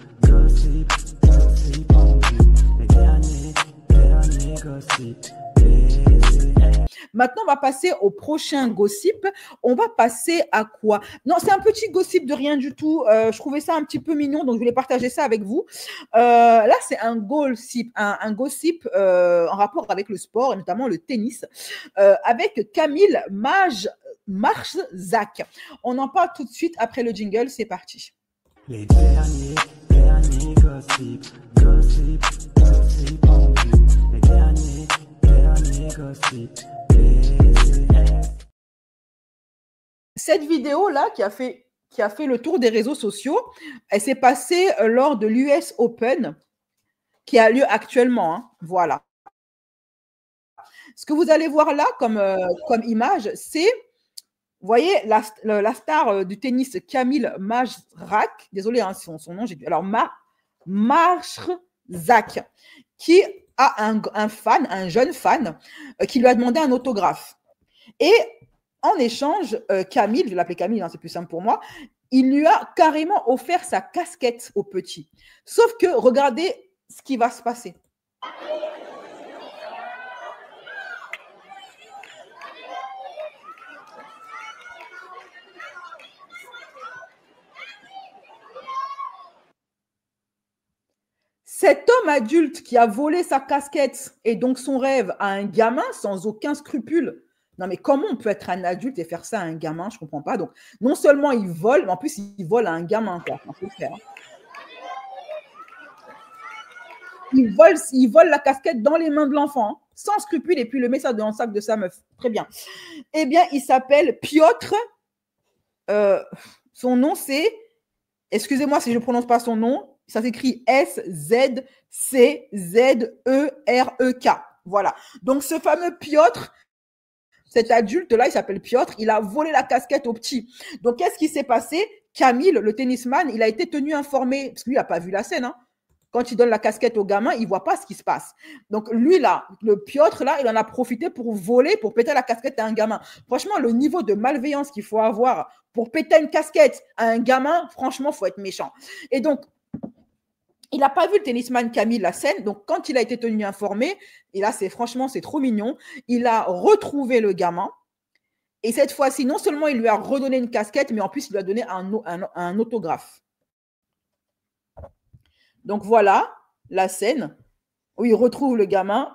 Speaker 1: Maintenant, on va passer au prochain gossip. On va passer à quoi? Non, c'est un petit gossip de rien du tout. Je trouvais ça un petit peu mignon, donc je voulais partager ça avec vous. Là, c'est un gossip, un gossip en rapport avec le sport, et notamment le tennis, avec Camille Marzak. On en parle tout de suite après le jingle. C'est parti.
Speaker 2: Les derniers gossip, gossip, gossip en vue. Les derniers gossip, DCF.
Speaker 1: Cette vidéo-là qui a fait le tour des réseaux sociaux, elle s'est passée lors de l'US Open qui a lieu actuellement. Hein. Voilà. Ce que vous allez voir là comme image, c'est, vous voyez, la star du tennis Kamil Majrak, désolé, hein, son nom, j'ai dû. Alors, Majrak, qui a un jeune fan, qui lui a demandé un autographe. Et en échange, Camille, je vais l'appeler Camille, hein, c'est plus simple pour moi, il lui a carrément offert sa casquette au petit. Sauf que, regardez ce qui va se passer. Cet homme adulte qui a volé sa casquette et donc son rêve à un gamin sans aucun scrupule. Non, mais comment on peut être un adulte et faire ça à un gamin? Je ne comprends pas. Donc, non seulement il vole, mais en plus, il vole à un gamin. Quoi. Faut le faire. Il vole la casquette dans les mains de l'enfant, hein, sans scrupule, et puis le met ça dans le sac de sa meuf. Très bien. Eh bien, il s'appelle Piotr. Son nom, c'est... Excusez-moi si je ne prononce pas son nom. Ça s'écrit S-Z-C-Z-E-R-E-K. Voilà. Donc, ce fameux Piotr, cet adulte-là, il s'appelle Piotr, il a volé la casquette au petit. Donc, qu'est-ce qui s'est passé? Camille, le tennisman, il a été tenu informé, parce que lui, il n'a pas vu la scène. Hein. Quand il donne la casquette au gamin, il ne voit pas ce qui se passe. Donc, lui, là, le Piotr, là, il en a profité pour voler, pour péter la casquette à un gamin. Franchement, le niveau de malveillance qu'il faut avoir pour péter une casquette à un gamin, franchement, il faut être méchant. Et donc, il n'a pas vu le tennisman Camille la scène, donc quand il a été tenu informé, et là, franchement, c'est trop mignon, il a retrouvé le gamin, et cette fois-ci, non seulement il lui a redonné une casquette, mais en plus, il lui a donné un autographe. Donc voilà la scène où il retrouve le gamin,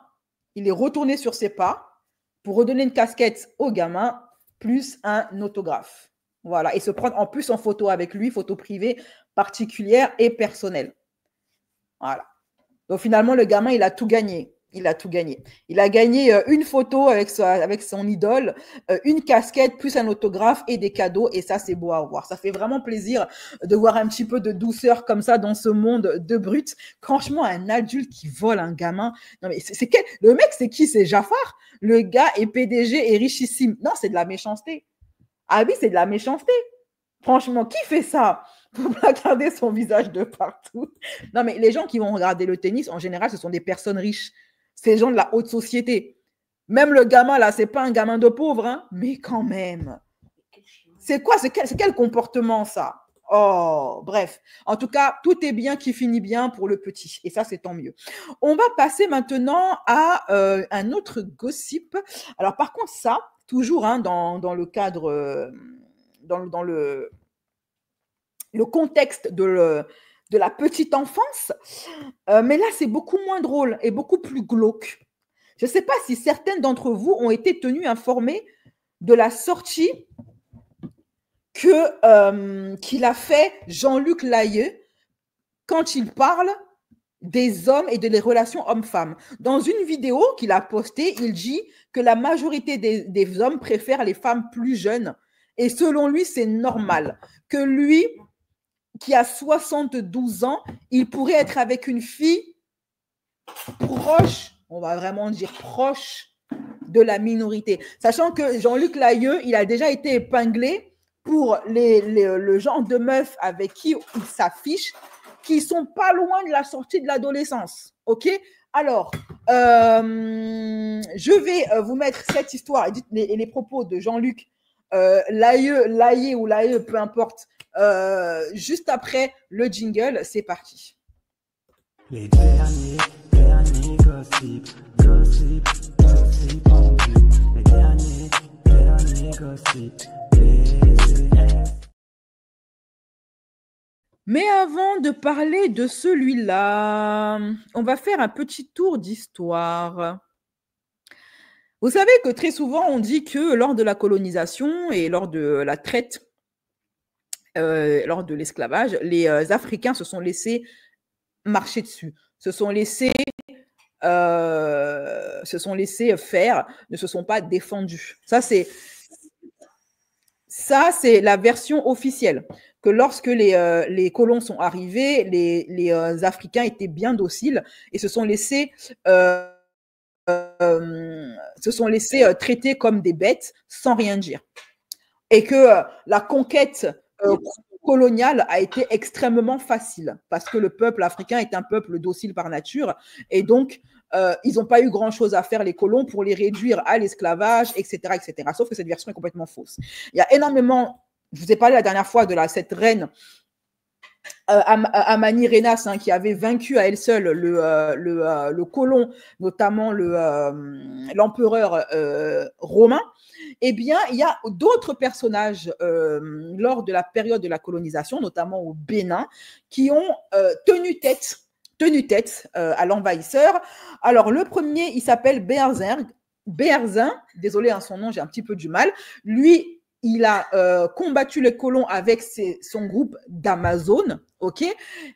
Speaker 1: il est retourné sur ses pas pour redonner une casquette au gamin, plus un autographe. Voilà, et se prendre en plus en photo avec lui, photo privée, particulière et personnelle. Voilà. Donc finalement, le gamin, il a tout gagné. Il a tout gagné. Il a gagné une photo avec son idole, une casquette, plus un autographe et des cadeaux. Et ça, c'est beau à voir. Ça fait vraiment plaisir de voir un petit peu de douceur comme ça dans ce monde de brutes. Franchement, un adulte qui vole un gamin. Non, mais le mec, c'est qui? C'est Jafar. Le gars est PDG et richissime. Non, c'est de la méchanceté. Ah oui, c'est de la méchanceté. Franchement, qui fait ça? Pour placarder son visage de partout. Non, mais les gens qui vont regarder le tennis, en général, ce sont des personnes riches. C'est des gens de la haute société. Même le gamin, là, c'est pas un gamin de pauvre, hein, mais quand même. C'est quoi? C'est quel comportement, ça? Oh, bref. En tout cas, tout est bien qui finit bien pour le petit. Et ça, c'est tant mieux. On va passer maintenant à un autre gossip. Alors, par contre, ça, toujours hein, dans le cadre... dans le contexte de la petite enfance, mais là, c'est beaucoup moins drôle et beaucoup plus glauque. Je ne sais pas si certaines d'entre vous ont été tenus informés de la sortie qu'il a fait Jean-Luc Layeux quand il parle des hommes et des relations hommes-femmes. Dans une vidéo qu'il a postée, il dit que la majorité des hommes préfèrent les femmes plus jeunes et selon lui, c'est normal que lui, qui a 72 ans, il pourrait être avec une fille proche, on va vraiment dire proche de la minorité. Sachant que Jean-Luc Layeux, il a déjà été épinglé pour le genre de meufs avec qui il s'affiche, qui sont pas loin de la sortie de l'adolescence. OK? Alors, je vais vous mettre cette histoire et les propos de Jean-Luc Layeux ou Layeux, peu importe, juste après le jingle, c'est parti.
Speaker 2: Les derniers gossip, gossip, gossip en vue. Les derniers gossip, DCF.
Speaker 1: Mais avant de parler de celui-là, on va faire un petit tour d'histoire. Vous savez que très souvent, on dit que lors de la colonisation et lors de la traite lors de l'esclavage, les Africains se sont laissés marcher dessus, se sont laissés faire, ne se sont pas défendus. Ça, c'est la version officielle, que lorsque les colons sont arrivés, les Africains étaient bien dociles et se sont laissés traiter comme des bêtes sans rien dire. Et que la conquête coloniale a été extrêmement facile parce que le peuple africain est un peuple docile par nature et donc ils n'ont pas eu grand-chose à faire, les colons, pour les réduire à l'esclavage, etc., etc. Sauf que cette version est complètement fausse. Il y a énormément, je vous ai parlé la dernière fois de cette reine Amani Renas, hein, qui avait vaincu à elle seule le colon, notamment l'empereur romain. Eh bien, il y a d'autres personnages lors de la période de la colonisation, notamment au Bénin, qui ont tenu tête à l'envahisseur. Alors, le premier, il s'appelle Béherzin, désolé, hein, son nom, j'ai un petit peu du mal. Lui, il a combattu les colons avec son groupe d'Amazones, ok?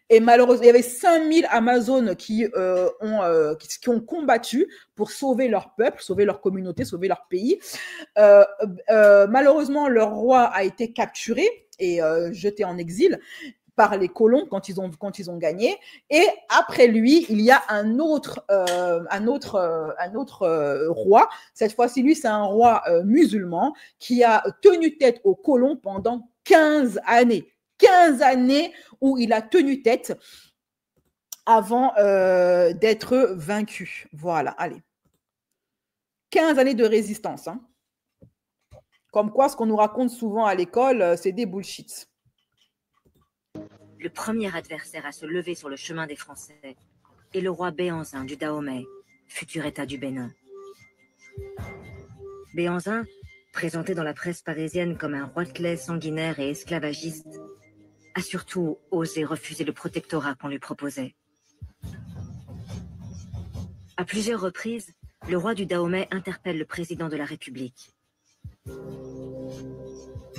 Speaker 1: Et malheureusement, il y avait 5000 Amazones qui ont combattu pour sauver leur peuple, sauver leur communauté, sauver leur pays. Malheureusement, leur roi a été capturé et jeté en exil par les colons quand ils ont gagné. Et après lui, il y a un autre roi. Cette fois-ci, lui, c'est un roi musulman qui a tenu tête aux colons pendant 15 années. 15 années où il a tenu tête avant d'être vaincu. Voilà, allez. 15 années de résistance. Hein. Comme quoi, ce qu'on nous raconte souvent à l'école, c'est des bullshits.
Speaker 7: Le premier adversaire à se lever sur le chemin des Français est le roi Béhanzin du Dahomey, futur État du Bénin. Béhanzin, présenté dans la presse parisienne comme un roitelet sanguinaire et esclavagiste, a surtout osé refuser le protectorat qu'on lui proposait. À plusieurs reprises, le roi du Dahomey interpelle le président de la République.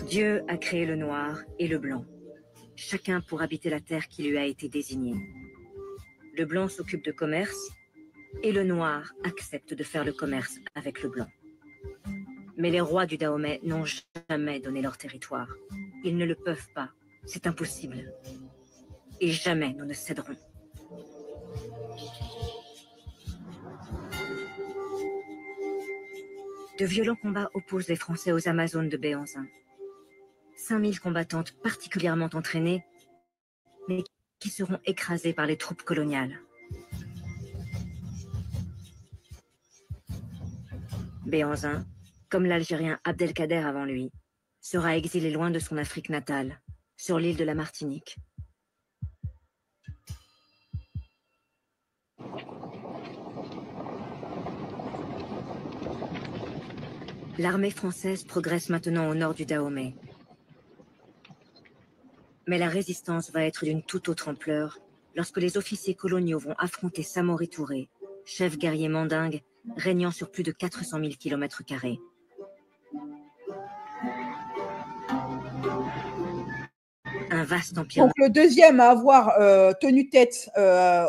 Speaker 7: Dieu a créé le noir et le blanc, chacun pour habiter la terre qui lui a été désignée. Le blanc s'occupe de commerce et le noir accepte de faire le commerce avec le blanc. Mais les rois du Dahomey n'ont jamais donné leur territoire. Ils ne le peuvent pas, c'est impossible. Et jamais nous ne céderons. De violents combats opposent les Français aux Amazones de Béhanzin. 5000 combattantes particulièrement entraînées, mais qui seront écrasées par les troupes coloniales. Béhanzin, comme l'Algérien Abdelkader avant lui, sera exilé loin de son Afrique natale, sur l'île de la Martinique. L'armée française progresse maintenant au nord du Dahomey. Mais la résistance va être d'une toute autre ampleur lorsque les officiers coloniaux vont affronter Samori Touré, chef guerrier mandingue régnant sur plus de 400 000 km². Un vaste empire.
Speaker 1: Donc, le deuxième à avoir tenu tête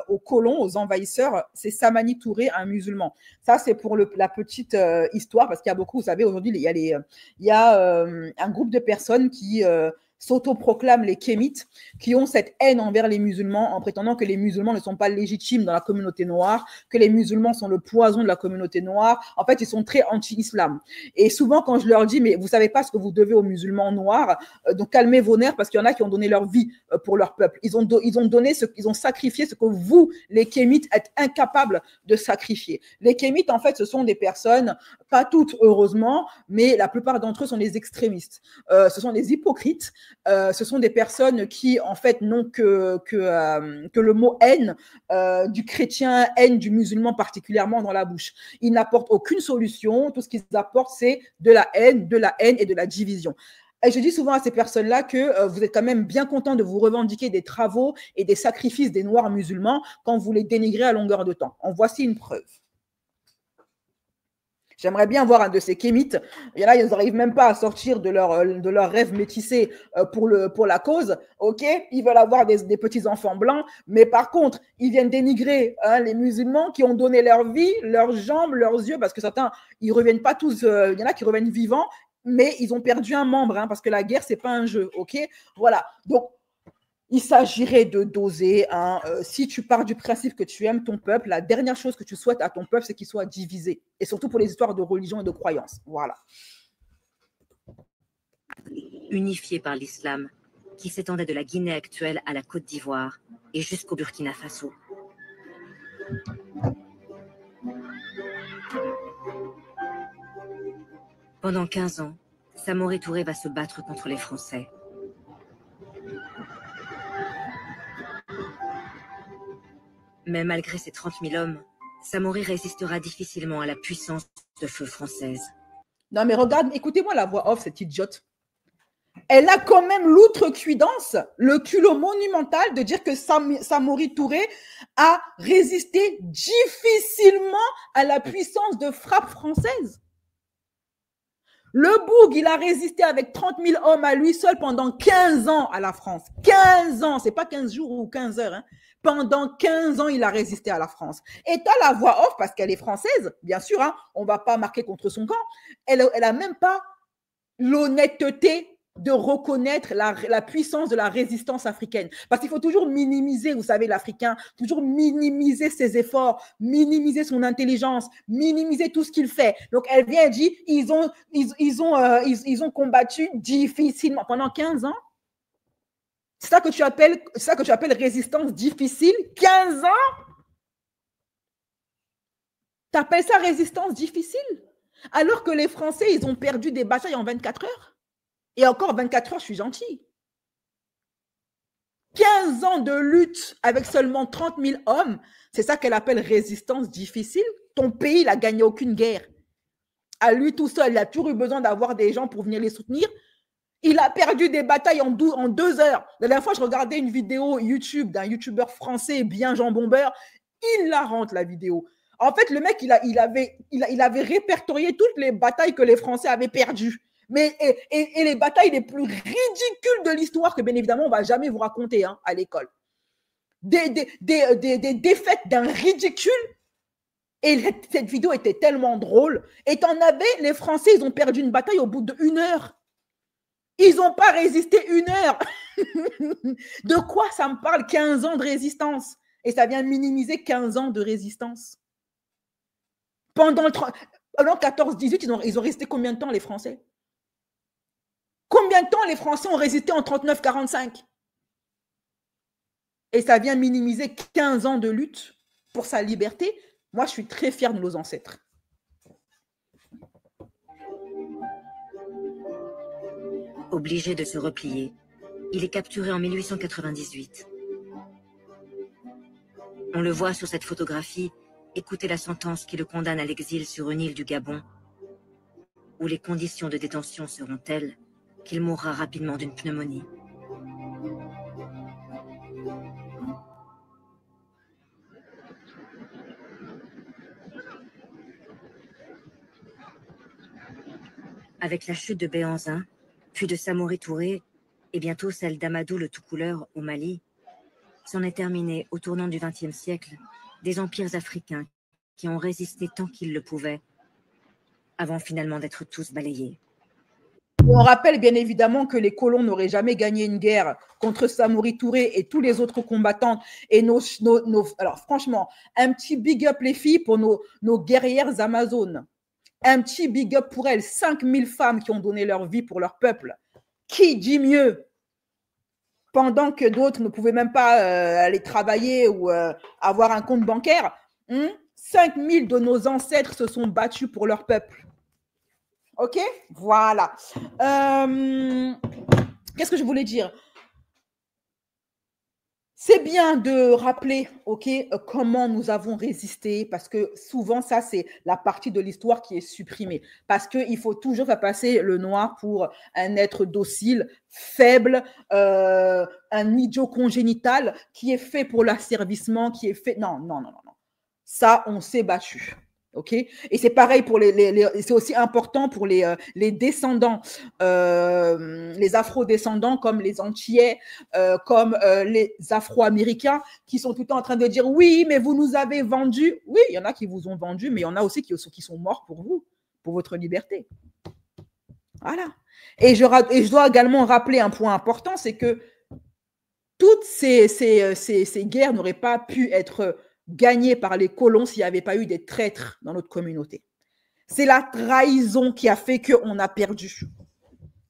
Speaker 1: aux colons, aux envahisseurs, c'est Samani Touré, un musulman. Ça, c'est pour la petite histoire, parce qu'il y a beaucoup, vous savez, aujourd'hui, il y a un groupe de personnes qui s'autoproclament les kémites, qui ont cette haine envers les musulmans en prétendant que les musulmans ne sont pas légitimes dans la communauté noire, que les musulmans sont le poison de la communauté noire. En fait, ils sont très anti-islam. Et souvent, quand je leur dis, mais vous savez pas ce que vous devez aux musulmans noirs, donc calmez vos nerfs, parce qu'il y en a qui ont donné leur vie pour leur peuple. Ils ont sacrifié ce que vous, les kémites, êtes incapables de sacrifier. Les kémites, en fait, ce sont des personnes, pas toutes heureusement, mais la plupart d'entre eux sont des extrémistes. Ce sont des hypocrites. Ce sont des personnes qui, en fait, n'ont que le mot haine du chrétien, haine du musulman particulièrement dans la bouche. Ils n'apportent aucune solution. Tout ce qu'ils apportent, c'est de la haine et de la division. Et je dis souvent à ces personnes-là que vous êtes quand même bien contents de vous revendiquer des travaux et des sacrifices des Noirs musulmans quand vous les dénigrez à longueur de temps. En voici une preuve. J'aimerais bien voir un de ces kémites. Il y en a, ils n'arrivent même pas à sortir de leur rêve métissé pour la cause. OK? Ils veulent avoir des petits-enfants blancs. Mais par contre, ils viennent dénigrer les musulmans qui ont donné leur vie, leurs jambes, leurs yeux, parce que certains, ils ne reviennent pas tous. Il y en a qui reviennent vivants, mais ils ont perdu un membre, parce que la guerre, ce n'est pas un jeu. OK? Voilà. Donc, il s'agirait de doser. Si tu pars du principe que tu aimes ton peuple, la dernière chose que tu souhaites à ton peuple, c'est qu'il soit divisé. Et surtout pour les histoires de religion et de croyance. Voilà.
Speaker 7: Unifié par l'islam, qui s'étendait de la Guinée actuelle à la Côte d'Ivoire et jusqu'au Burkina Faso. Pendant 15 ans, Samori Touré va se battre contre les Français. Mais malgré ses 30 000 hommes, Samori résistera difficilement à la puissance de feu française.
Speaker 1: Non mais regarde, écoutez-moi la voix off, cette idiote. Elle a quand même l'outrecuidance, le culot monumental de dire que Samori Touré a résisté difficilement à la puissance de frappe française. Le Boug, il a résisté avec 30 000 hommes à lui seul pendant 15 ans à la France. 15 ans, c'est pas 15 jours ou 15 heures. Pendant 15 ans, il a résisté à la France. Et tu as la voix off, parce qu'elle est française, bien sûr, on ne va pas marquer contre son camp. Elle n'a même pas l'honnêteté de reconnaître la puissance de la résistance africaine. Parce qu'il faut toujours minimiser, vous savez, l'Africain, toujours minimiser ses efforts, minimiser son intelligence, minimiser tout ce qu'il fait. Donc, elle vient et dit, ils ont combattu difficilement pendant 15 ans. C'est ça que tu appelles résistance difficile? 15 ans? Tu appelles ça résistance difficile? Alors que les Français, ils ont perdu des batailles en 24 heures. Et encore 24 heures, je suis gentille. 15 ans de lutte avec seulement 30 000 hommes, c'est ça qu'elle appelle résistance difficile. Ton pays, il n'a gagné aucune guerre. À lui tout seul, il a toujours eu besoin d'avoir des gens pour venir les soutenir. Il a perdu des batailles en 2 heures. La dernière fois, je regardais une vidéo YouTube d'un YouTuber français bien Jean Bombeur. Il la rentre, la vidéo. En fait, le mec, il avait répertorié toutes les batailles que les Français avaient perdues. Mais, et les batailles les plus ridicules de l'histoire que, bien évidemment, on ne va jamais vous raconter à l'école. Des défaites d'un ridicule. Et cette vidéo était tellement drôle. Et t'en avais, les Français, ils ont perdu une bataille au bout d'1 heure. Ils n'ont pas résisté 1 heure. De quoi ça me parle? 15 ans de résistance. Et ça vient minimiser 15 ans de résistance. Pendant 14-18, ils ont résisté combien de temps, les Français? Combien de temps les Français ont résisté en 39-45? Et ça vient minimiser 15 ans de lutte pour sa liberté. Moi, je suis très fière de nos ancêtres.
Speaker 7: Obligé de se replier, il est capturé en 1898. On le voit sur cette photographie écouter la sentence qui le condamne à l'exil sur une île du Gabon, où les conditions de détention seront telles qu'il mourra rapidement d'une pneumonie. Avec la chute de Béhanzin, puis de Samori Touré, et bientôt celle d'Amadou le Tout-Couleur au Mali, c'en est terminé au tournant du XXe siècle des empires africains qui ont résisté tant qu'ils le pouvaient, avant finalement d'être tous balayés.
Speaker 1: On rappelle bien évidemment que les colons n'auraient jamais gagné une guerre contre Samori Touré et tous les autres combattants. Et alors franchement, un petit big up les filles pour nos guerrières amazones. Un petit big up pour elles. 5000 femmes qui ont donné leur vie pour leur peuple. Qui dit mieux? Pendant que d'autres ne pouvaient même pas aller travailler ou avoir un compte bancaire, 5000 de nos ancêtres se sont battus pour leur peuple. Ok, voilà. Qu'est-ce que je voulais dire? C'est bien de rappeler, ok, comment nous avons résisté, parce que souvent, ça, c'est la partie de l'histoire qui est supprimée. Parce qu'il faut toujours faire passer le noir pour un être docile, faible, un idiot congénital qui est fait pour l'asservissement, qui est fait... Non. Ça, on s'est battu. OK? Et c'est pareil pour c'est aussi important pour les descendants, les afro-descendants comme les Antillais, comme les Afro-Américains qui sont tout le temps en train de dire oui, mais vous nous avez vendu. Oui, il y en a qui vous ont vendu, mais il y en a aussi qui sont morts pour vous, pour votre liberté. Voilà. Et je dois également rappeler un point important, c'est que toutes ces guerres n'auraient pas pu être gagnées par les colons s'il n'y avait pas eu des traîtres dans notre communauté. C'est la trahison qui a fait qu'on a perdu.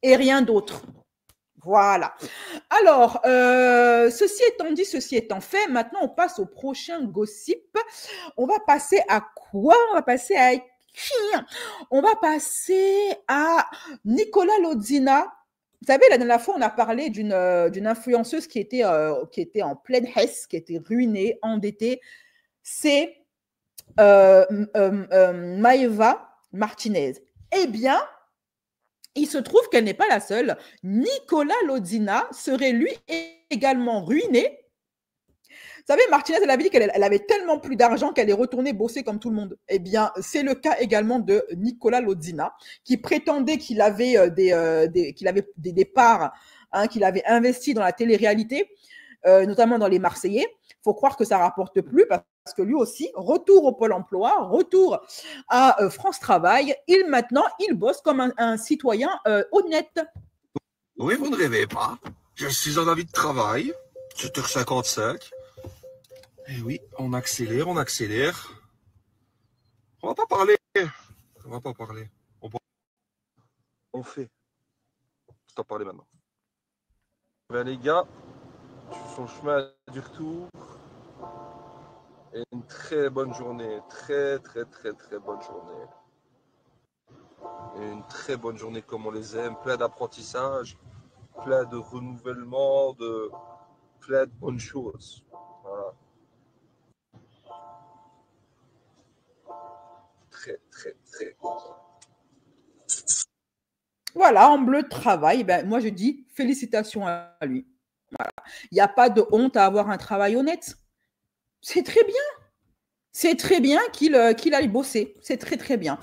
Speaker 1: Et rien d'autre. Voilà. Alors, ceci étant dit, ceci étant fait, maintenant on passe au prochain gossip. On va passer à quoi? On va passer à qui? On va passer à Nicolas Lodzina. Vous savez, la dernière fois, on a parlé d'une influenceuse qui était en pleine hesse, qui était ruinée, endettée. C'est Maeva Martinez. Eh bien, il se trouve qu'elle n'est pas la seule. Nicolas Lodzina serait lui également ruiné. Vous savez, Martinez, elle avait dit qu'elle avait tellement plus d'argent qu'elle est retournée bosser comme tout le monde. Eh bien, c'est le cas également de Nicolas Lodzina, qui prétendait qu'il avait des parts, hein, qu'il avait investi dans la télé-réalité, notamment dans les Marseillais. Il faut croire que ça rapporte plus parce que lui aussi, retour au Pôle emploi, retour à France Travail, maintenant, il bosse comme un citoyen honnête.
Speaker 8: Oui, vous ne rêvez pas. Je suis en avis de travail, 7h55. Et oui, on accélère, on accélère. On va pas parler. On va pas parler. On fait. Je t'en parler maintenant. Ben, les gars, sur le chemin du retour. Et une très bonne journée. Très, très, très, très bonne journée. Et une très bonne journée comme on les aime. Plein d'apprentissage, plein de renouvellement, plein de bonnes choses. Voilà. Très, très, très.
Speaker 1: Voilà, en bleu de travail, ben, moi je dis félicitations à lui. Voilà. Il n'y a pas de honte à avoir un travail honnête. C'est très bien. C'est très bien qu'il aille bosser. C'est très, très bien.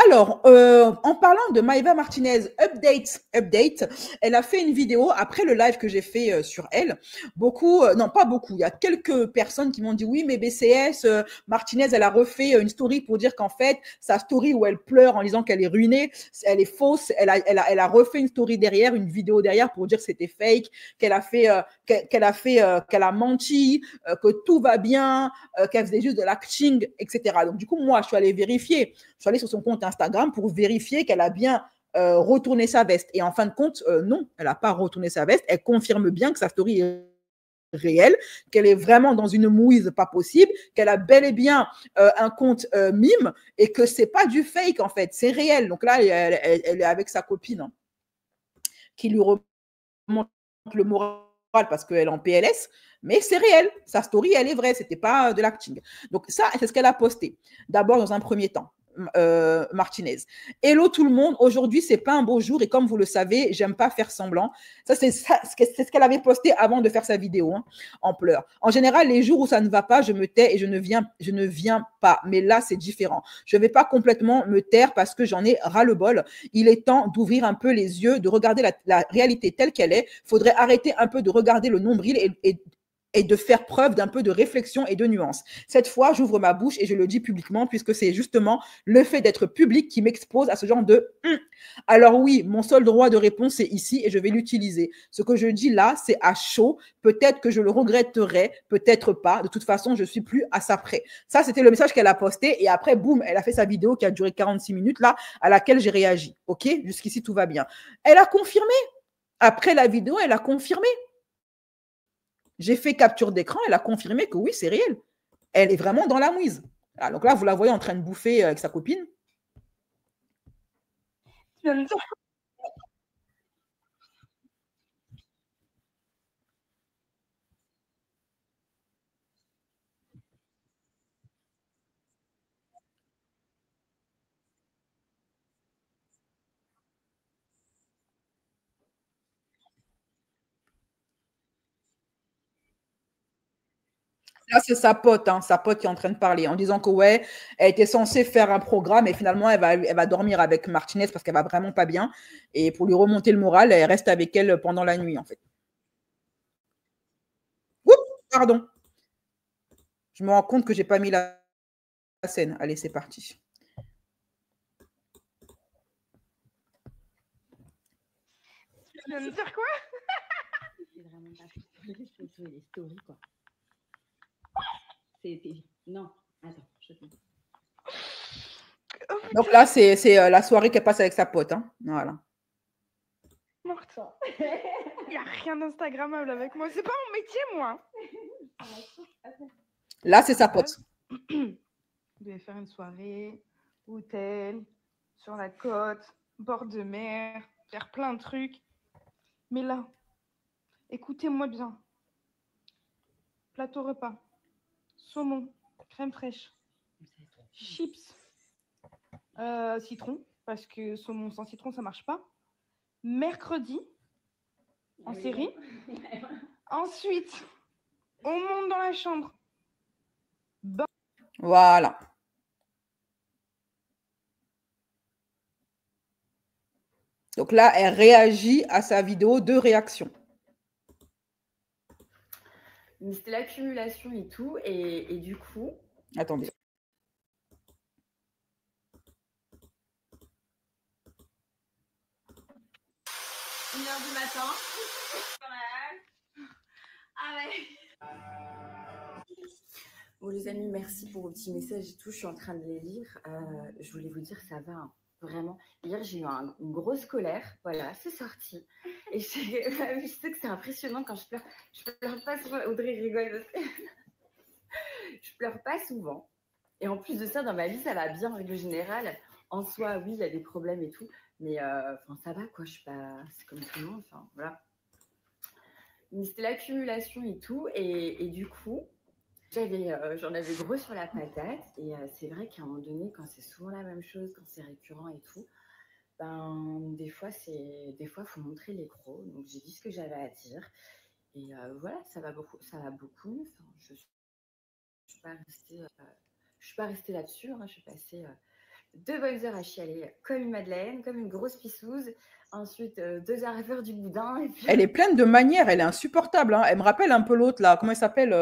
Speaker 1: Alors, en parlant de Maeva Martinez, update, elle a fait une vidéo après le live que j'ai fait sur elle. Beaucoup, non, pas beaucoup. Il y a quelques personnes qui m'ont dit oui, mais BCS, Martinez, elle a refait une story pour dire qu'en fait, sa story où elle pleure en disant qu'elle est ruinée, elle est fausse. Elle a refait une story derrière, une vidéo derrière pour dire que c'était fake, qu'elle a menti, que tout va bien, qu'elle faisait juste de l'acting, etc. Donc, du coup, moi, je suis allée vérifier. Je suis allée sur son compte Instagram pour vérifier qu'elle a bien retourné sa veste. Et en fin de compte, non, elle n'a pas retourné sa veste. Elle confirme bien que sa story est réelle, qu'elle est vraiment dans une mouise pas possible, qu'elle a bel et bien un compte mime et que c'est pas du fake, en fait. C'est réel. Donc là, elle est avec sa copine, hein, qui lui remonte le moral parce qu'elle est en PLS, mais c'est réel. Sa story, elle est vraie. C'était pas de l'acting. Donc ça, c'est ce qu'elle a posté. D'abord, dans un premier temps, Martinez. Hello tout le monde. Aujourd'hui, c'est pas un beau jour et comme vous le savez, j'aime pas faire semblant. Ça, c'est ce qu'elle avait posté avant de faire sa vidéo, hein, en pleurs. En général, les jours où ça ne va pas, je me tais et je ne viens pas. Mais là, c'est différent. Je vais pas complètement me taire parce que j'en ai ras-le-bol. Il est temps d'ouvrir un peu les yeux, de regarder la réalité telle qu'elle est. Faudrait arrêter un peu de regarder le nombril et de faire preuve d'un peu de réflexion et de nuance. Cette fois, j'ouvre ma bouche et je le dis publiquement puisque c'est justement le fait d'être public qui m'expose à ce genre de Alors oui, mon seul droit de réponse est ici et je vais l'utiliser. Ce que je dis là, c'est à chaud. Peut-être que je le regretterai, peut-être pas. De toute façon, je suis plus à ça près. Ça, c'était le message qu'elle a posté et après, boum, elle a fait sa vidéo qui a duré 46 minutes là, à laquelle j'ai réagi. OK? Jusqu'ici, tout va bien. Elle a confirmé. Après la vidéo, elle a confirmé. J'ai fait capture d'écran, elle a confirmé que oui, c'est réel. Elle est vraiment dans la mouise. Ah, donc là, vous la voyez en train de bouffer avec sa copine. Là, c'est sa pote qui est en train de parler, en disant que ouais, elle était censée faire un programme et finalement, elle va dormir avec Martinez parce qu'elle va vraiment pas bien. Et pour lui remonter le moral, elle reste avec elle pendant la nuit, en fait. Oups, pardon. Je me rends compte que j'ai pas mis la scène. Allez, c'est parti.
Speaker 9: Tu viens de dire quoi?
Speaker 10: C'est vraiment pas pour les photos et les stories, quoi. C'était... Non, attends, je te...
Speaker 1: Donc là, c'est la soirée qu'elle passe avec sa pote. Hein. Voilà.
Speaker 9: Morte. Il n'y a rien d'Instagrammable avec moi. C'est pas mon métier, moi.
Speaker 1: Là, c'est sa pote.
Speaker 9: Je devais faire une soirée, hôtel, sur la côte, bord de mer, faire plein de trucs. Mais là, écoutez-moi bien. Plateau repas, saumon, crème fraîche, chips, citron, parce que saumon sans citron, ça marche pas. Mercredi, en série. Ensuite, on monte dans la chambre.
Speaker 1: Voilà. Donc là, elle réagit à sa vidéo de réaction.
Speaker 10: Mais c'était l'accumulation et tout, et du coup...
Speaker 1: Attendez.
Speaker 10: Une heure du matin. Ah ouais. Bon les amis, merci pour vos petits messages et tout, je suis en train de les lire. Je voulais vous dire, ça va, hein. Vraiment. Hier, j'ai eu une grosse colère, voilà, c'est sorti. Et je sais que c'est impressionnant quand je pleure. Je pleure pas souvent, Audrey rigole parce que je pleure pas souvent. Et en plus de ça, dans ma vie, ça va bien en règle générale. En soi, oui, il y a des problèmes et tout, mais ça va quoi, je suis pas... C'est comme tout le monde, enfin voilà. Mais c'était l'accumulation et tout, et du coup, j'en avais gros sur la patate, et c'est vrai qu'à un moment donné, quand c'est souvent la même chose, quand c'est récurrent et tout, des fois, faut montrer les crocs. Donc j'ai dit ce que j'avais à dire, et voilà, ça va beaucoup. Enfin, je suis pas restée là-dessus. Hein, je suis passée 2 bonnes heures à chialer comme une madeleine, comme une grosse pissouse. Ensuite, 2 heures à faire du boudin. Et puis...
Speaker 1: Elle est pleine de manières, elle est insupportable. Hein. Elle me rappelle un peu l'autre, là. Comment elle s'appelle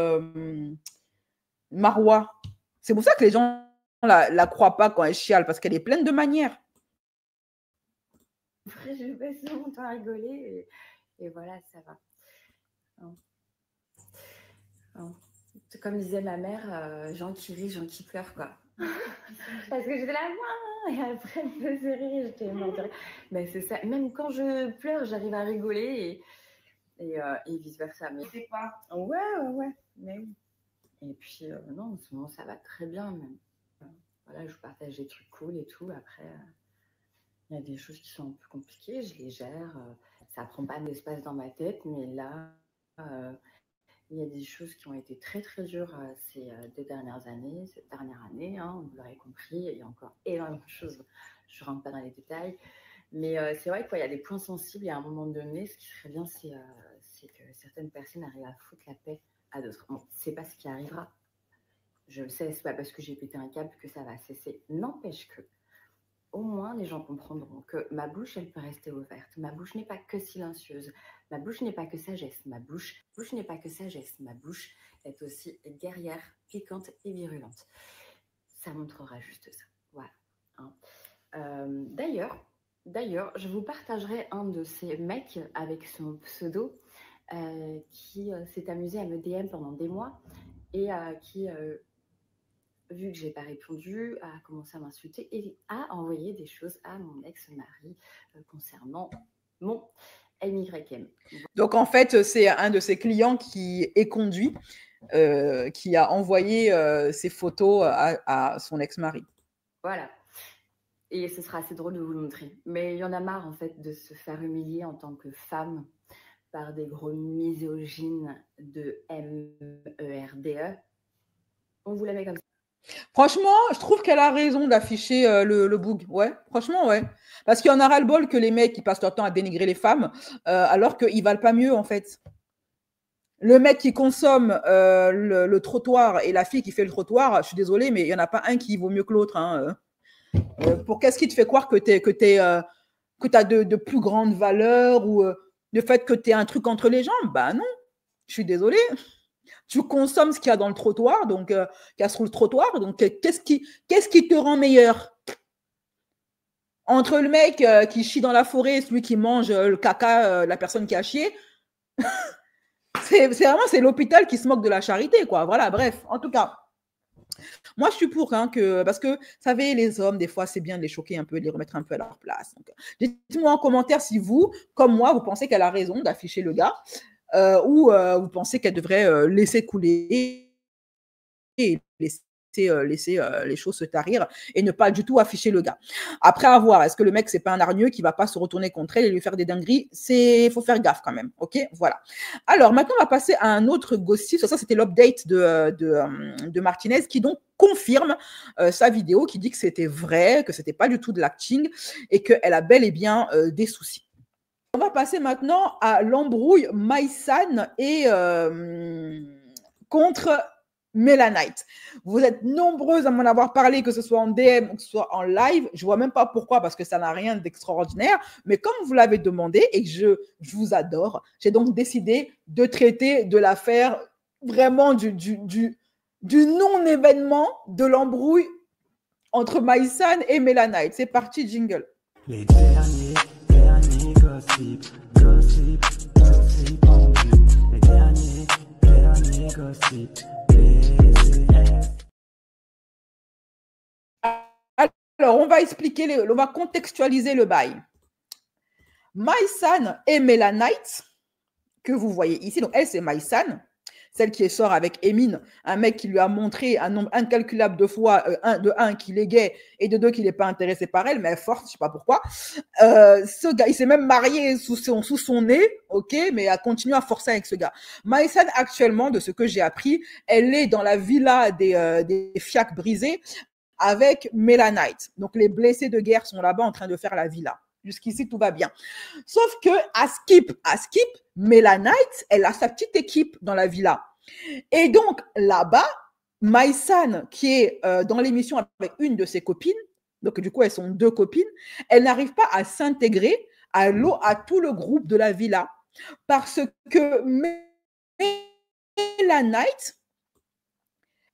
Speaker 1: Marois. C'est pour ça que les gens la croient pas quand elle chiale, parce qu'elle est pleine de manières.
Speaker 10: Après, je vais passer mon temps à rigoler, et voilà, ça va. Comme disait ma mère, gens qui rient, gens qui pleurent, quoi. Parce que j'étais là, moi, et après, elle me faisait rire, j'étais morte. Mais c'est ça, même quand je pleure, j'arrive à rigoler, et vice-versa. Mais c'est pas. Ouais, mais oui. Et puis, non, en ce moment, ça va très bien, même. Voilà, je partage des trucs cool et tout. Après, il y a des choses qui sont un peu compliquées, je les gère. Ça prend pas d'espace dans ma tête, mais là, il y a des choses qui ont été très, très dures ces 2 dernières années, cette dernière année, hein, vous l'aurez compris. Il y a encore énormément de choses, je ne rentre pas dans les détails. Mais c'est vrai qu'il y a des points sensibles et à un moment donné, ce qui serait bien, c'est que certaines personnes arrivent à foutre la paix à d'autres. Bon, c'est pas ce qui arrivera. Je le sais, c'est pas parce que j'ai pété un câble que ça va cesser. N'empêche que, au moins, les gens comprendront que ma bouche, elle peut rester ouverte. Ma bouche n'est pas que silencieuse. Ma bouche n'est pas que sagesse. Ma bouche n'est pas que sagesse. Ma bouche est aussi guerrière, piquante et virulente. Ça montrera juste ça. Voilà. Hein. D'ailleurs, je vous partagerai un de ces mecs avec son pseudo qui s'est amusé à me DM pendant des mois et qui, vu que je n'ai pas répondu, a commencé à m'insulter et a envoyé des choses à mon ex-mari concernant mon MYM.
Speaker 1: Donc, en fait, c'est un de ses clients qui est conduit, qui a envoyé ses photos à son ex-mari.
Speaker 10: Voilà. Et ce sera assez drôle de vous le montrer. Mais il y en a marre, en fait, de se faire humilier en tant que femme par des gros misogynes de MERDE. On vous la met comme ça.
Speaker 1: Franchement, je trouve qu'elle a raison d'afficher le boug. Ouais, franchement, ouais. Parce qu'il y en a ras-le-bol que les mecs qui passent leur temps à dénigrer les femmes, alors qu'ils valent pas mieux, en fait. le mec qui consomme le trottoir et la fille qui fait le trottoir, je suis désolée, mais il n'y en a pas un qui vaut mieux que l'autre. Hein. Pour qu'est-ce qui te fait croire que tu as de plus grandes valeurs ou le fait que tu aies un truc entre les jambes? Bah non, je suis désolée. Tu consommes ce qu'il y a dans le trottoir, donc qu'il y a sur le trottoir. Donc, qu'est-ce qui te rend meilleur? Entre le mec qui chie dans la forêt et celui qui mange le caca, la personne qui a chié, c'est l'hôpital qui se moque de la charité, quoi. Voilà, bref, en tout cas. Moi, je suis pour, hein, parce que, vous savez, les hommes, des fois, c'est bien de les choquer un peu, de les remettre un peu à leur place. Dites-moi en commentaire si vous, comme moi, vous pensez qu'elle a raison d'afficher le gars ou vous pensez qu'elle devrait laisser couler et laisser les choses se tarir et ne pas du tout afficher le gars. Après, à voir, est-ce que le mec, c'est pas un hargneux qui va pas se retourner contre elle et lui faire des dingueries? Il faut faire gaffe quand même, ok? Voilà. Alors, maintenant, on va passer à un autre gossip. Ça, c'était l'update de Martinez qui donc confirme sa vidéo, qui dit que c'était vrai, que c'était pas du tout de l'acting et qu'elle a bel et bien des soucis. On va passer maintenant à l'embrouille Maïsan et contre Melanite. Vous êtes nombreuses à m'en avoir parlé, que ce soit en DM ou que ce soit en live. Je ne vois même pas pourquoi, parce que ça n'a rien d'extraordinaire. Mais comme vous l'avez demandé et que je vous adore, j'ai donc décidé de traiter de l'affaire vraiment du non-événement de l'embrouille entre Maïsan et Melanite. C'est parti, jingle.
Speaker 2: Les derniers gossip en vue. Les derniers gossip.
Speaker 1: Alors, on va expliquer, on va contextualiser le bail. Maïsan et Melanite, que vous voyez ici, donc elle, c'est Maïsan, celle qui sort avec Emin, un mec qui lui a montré un nombre incalculable de fois, de un, qu'il est gay, et de deux, qu'il n'est pas intéressé par elle, mais elle est forte, je ne sais pas pourquoi. Ce gars, il s'est même marié sous son nez, ok, mais a continué à forcer avec ce gars. Maïsan, actuellement, de ce que j'ai appris, elle est dans la villa des fiacs brisés avec Melanite. Donc, les blessés de guerre sont là-bas en train de faire la villa. Jusqu'ici, tout va bien. Sauf que à Skip, Melanite, elle a sa petite équipe dans la villa. Et donc, là-bas, Maïsan, qui est dans l'émission avec une de ses copines, donc du coup, elles sont deux copines, elle n'arrive pas à s'intégrer à tout le groupe de la villa parce que Melanite,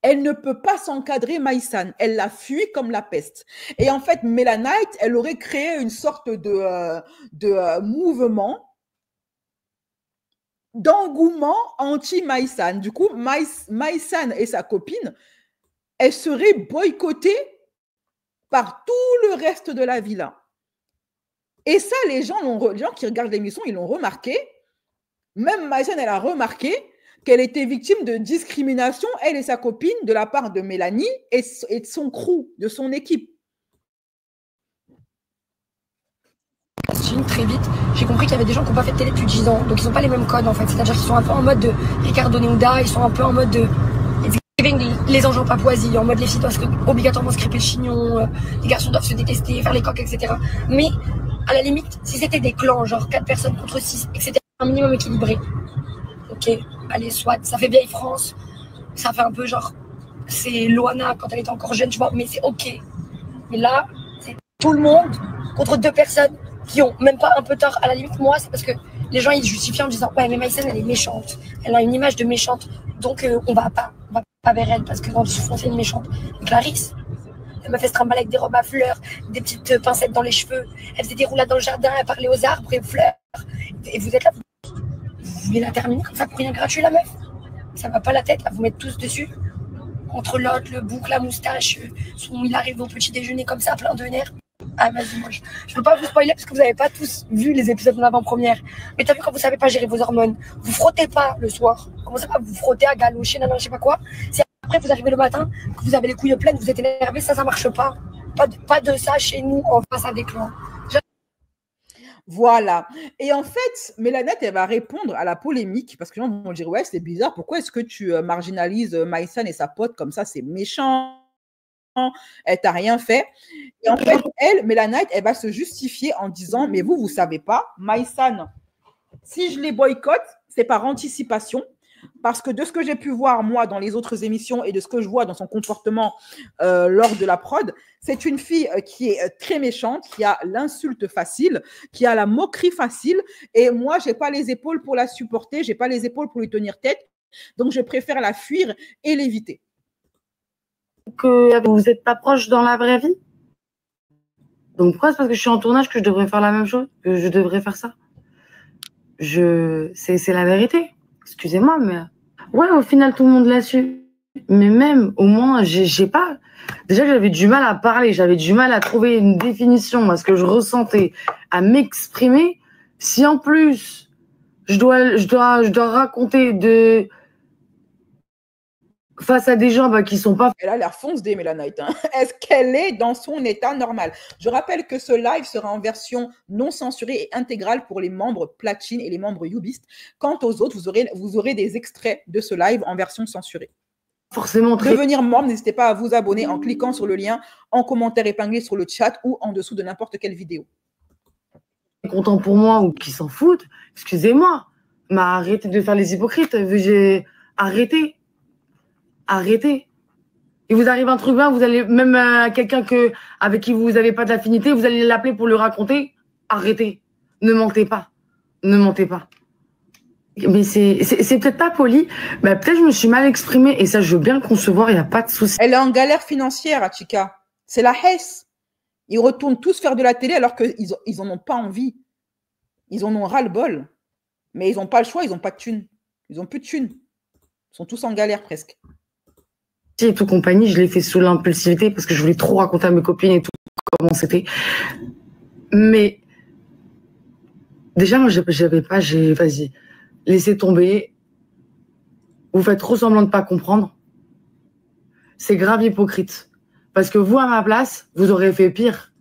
Speaker 1: elle ne peut pas s'encadrer Maïsan. Elle la fuit comme la peste. Et en fait, Melanite, elle aurait créé une sorte de mouvement d'engouement anti-Maïsan. Du coup, Maïsan et sa copine, elles seraient boycottées par tout le reste de la villa. Et ça, les gens qui regardent l'émission, ils l'ont remarqué. Même Maïsan, elle a remarqué qu'elle était victime de discrimination, elle et sa copine, de la part de Mélanie et de son crew, de son équipe.
Speaker 11: Très vite, j'ai compris qu'il y avait des gens qui n'ont pas fait de télé depuis 10 ans, donc ils n'ont pas les mêmes codes en fait. C'est-à-dire qu'ils sont un peu en mode de Ricardo Neuda, ils sont un peu en mode de les anges en Papouasie, en mode les filles doivent obligatoirement se crêper le chignon, les garçons doivent se détester, faire les coques, etc. Mais à la limite, si c'était des clans, genre 4 personnes contre 6, etc., un minimum équilibré. Ok, allez, soit, ça fait vieille France, ça fait un peu genre, c'est Loana quand elle était encore jeune, tu vois, mais c'est ok. Mais là, c'est tout le monde contre 2 personnes qui ont même pas un peu tort. À la limite, moi, c'est parce que les gens, ils justifient en disant, ouais, mais Maïsan, elle est méchante, elle a une image de méchante, donc on va pas vers elle, parce que dans le fond, c'est une méchante. Mais Clarisse, elle m'a fait se trimballer avec des robes à fleurs, des petites pincettes dans les cheveux, elle faisait des roulades dans le jardin, elle parlait aux arbres et aux fleurs. Et vous êtes là, vous voulez la terminer comme ça pour rien gratuit, la meuf? Ça va pas la tête, à vous mettre tous dessus. Entre l'autre, le bouc, la moustache, il arrive au petit déjeuner comme ça, plein de nerfs. Ah, vas-y, moi, je peux pas vous spoiler parce que vous n'avez pas tous vu les épisodes en avant-première. Mais t'as vu quand vous savez pas gérer vos hormones, vous frottez pas le soir. Commencez pas à vous frotter, à galocher, je sais pas quoi. Si après vous arrivez le matin, que vous avez les couilles pleines, vous êtes énervé, ça marche pas. Pas de ça chez nous en face à des clans.
Speaker 1: Voilà. Et en fait, Melanite, elle va répondre à la polémique parce que les gens vont dire, ouais, c'est bizarre, pourquoi est-ce que tu marginalises Maïsan et sa pote comme ça, c'est méchant, elle t'a rien fait. Et en fait, Melanite, elle va se justifier en disant, mais vous savez pas, Maïsan, si je les boycotte, c'est par anticipation parce que de ce que j'ai pu voir, moi, dans les autres émissions et de ce que je vois dans son comportement lors de la prod, c'est une fille qui est très méchante, qui a l'insulte facile, qui a la moquerie facile. Et moi, je n'ai pas les épaules pour la supporter, je n'ai pas les épaules pour lui tenir tête. Donc, je préfère la fuir et l'éviter.
Speaker 12: Que vous n'êtes pas proche dans la vraie vie? Donc, pourquoi c'est parce que je suis en tournage que je devrais faire la même chose? Que je devrais faire ça? C'est la vérité. Excusez-moi, mais... Ouais, au final, tout le monde l'a su. Mais même, au moins, j'ai pas... Déjà, j'avais du mal à parler, j'avais du mal à trouver une définition à ce que je ressentais, à m'exprimer. Si en plus, je dois raconter de... face à des gens qui sont pas...
Speaker 1: Elle a l'air fonce-dé, Mélanite. Hein. Est-ce qu'elle est dans son état normal? Je rappelle que ce live sera en version non censurée et intégrale pour les membres Platine et les membres Youbist. Quant aux autres, vous aurez des extraits de ce live en version censurée.
Speaker 12: Forcément très...
Speaker 1: Devenir membre, n'hésitez pas à vous abonner en cliquant sur le lien en commentaire épinglé sur le chat ou en dessous de n'importe quelle vidéo.
Speaker 12: Content pour moi ou qui s'en foutent, excusez-moi, mais arrêtez de faire les hypocrites. Arrêtez. Arrêtez. Il vous arrive un truc bien, vous allez même quelqu'un avec qui vous n'avez pas d'affinité, vous allez l'appeler pour lui raconter. Arrêtez. Ne mentez pas. Ne mentez pas. Mais c'est peut-être pas poli, mais peut-être je me suis mal exprimée et ça je veux bien le concevoir, il n'y a pas de souci.
Speaker 1: Elle est en galère financière, Achika. C'est la Hesse. Ils retournent tous faire de la télé alors qu'ils n'en ont pas envie. Ils en ont ras-le-bol. Mais ils n'ont pas le choix, ils n'ont pas de thunes. Ils n'ont plus de thunes. Ils sont tous en galère presque.
Speaker 12: Et tout compagnie, je l'ai fait sous l'impulsivité parce que je voulais trop raconter à mes copines et tout comment c'était. Mais déjà, moi, vas-y, laissez tomber. Vous faites trop semblant de ne pas comprendre. C'est grave hypocrite. Parce que vous, à ma place, vous aurez fait pire.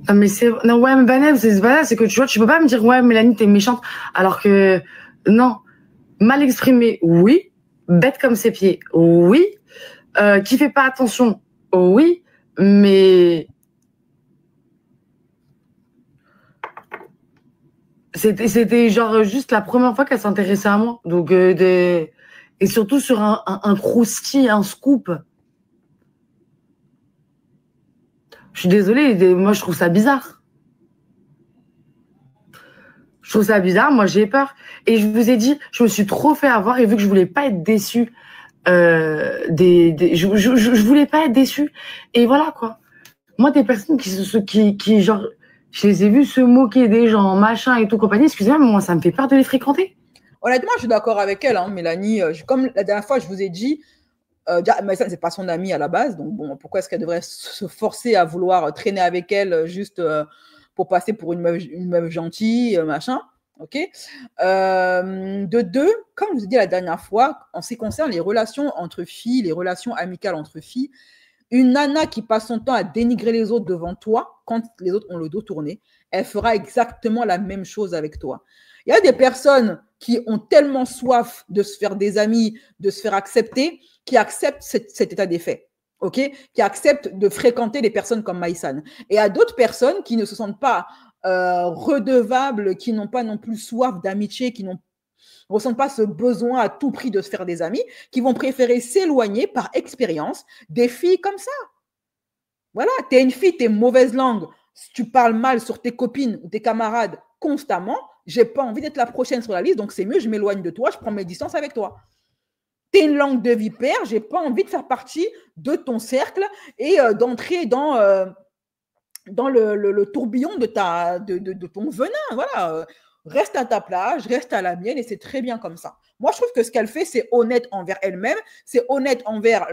Speaker 12: Non, mais ouais, mais Banel, c'est que tu vois, tu peux pas me dire, ouais, Mélanie, t'es méchante. Alors que, non. Mal exprimé, oui. Bête comme ses pieds, oui. Qui fait pas attention, oui. Mais c'était genre juste la première fois qu'elle s'intéressait à moi. Donc, et surtout sur un croustille, un scoop. Je suis désolée, moi je trouve ça bizarre. Je trouve ça bizarre, moi j'ai peur. Et je vous ai dit, je me suis trop fait avoir et vu que je voulais pas être déçue, je voulais pas être déçue. Et voilà quoi. Moi des personnes qui genre, je les ai vues se moquer des gens, machin et tout compagnie, excusez-moi, mais moi ça me fait peur de les fréquenter.
Speaker 1: Honnêtement, je suis d'accord avec elle, hein, Mélanie. Comme la dernière fois, je vous ai dit, mais ça, c'est pas son amie à la base, donc bon, pourquoi est-ce qu'elle devrait se forcer à vouloir traîner avec elle juste pour passer pour une meuf gentille, machin, ok. De deux, comme je vous ai dit la dernière fois, en ce qui concerne les relations entre filles, les relations amicales entre filles, une nana qui passe son temps à dénigrer les autres devant toi, quand les autres ont le dos tourné, elle fera exactement la même chose avec toi. Il y a des personnes qui ont tellement soif de se faire des amis, de se faire accepter, qui acceptent cet état des faits, ok, qui acceptent de fréquenter des personnes comme Maïsan. Et il y a d'autres personnes qui ne se sentent pas redevables, qui n'ont pas non plus soif d'amitié, qui ne ressentent pas ce besoin à tout prix de se faire des amis, qui vont préférer s'éloigner par expérience des filles comme ça. Voilà, tu es une fille, tu es mauvaise langue, si tu parles mal sur tes copines ou tes camarades constamment, j'ai pas envie d'être la prochaine sur la liste, donc c'est mieux, je m'éloigne de toi, je prends mes distances avec toi. Tu es une langue de vipère, j'ai pas envie de faire partie de ton cercle et d'entrer dans le tourbillon de ton venin. Voilà, reste à ta plage, reste à la mienne et c'est très bien comme ça. Moi, je trouve que ce qu'elle fait, c'est honnête envers elle-même, c'est honnête envers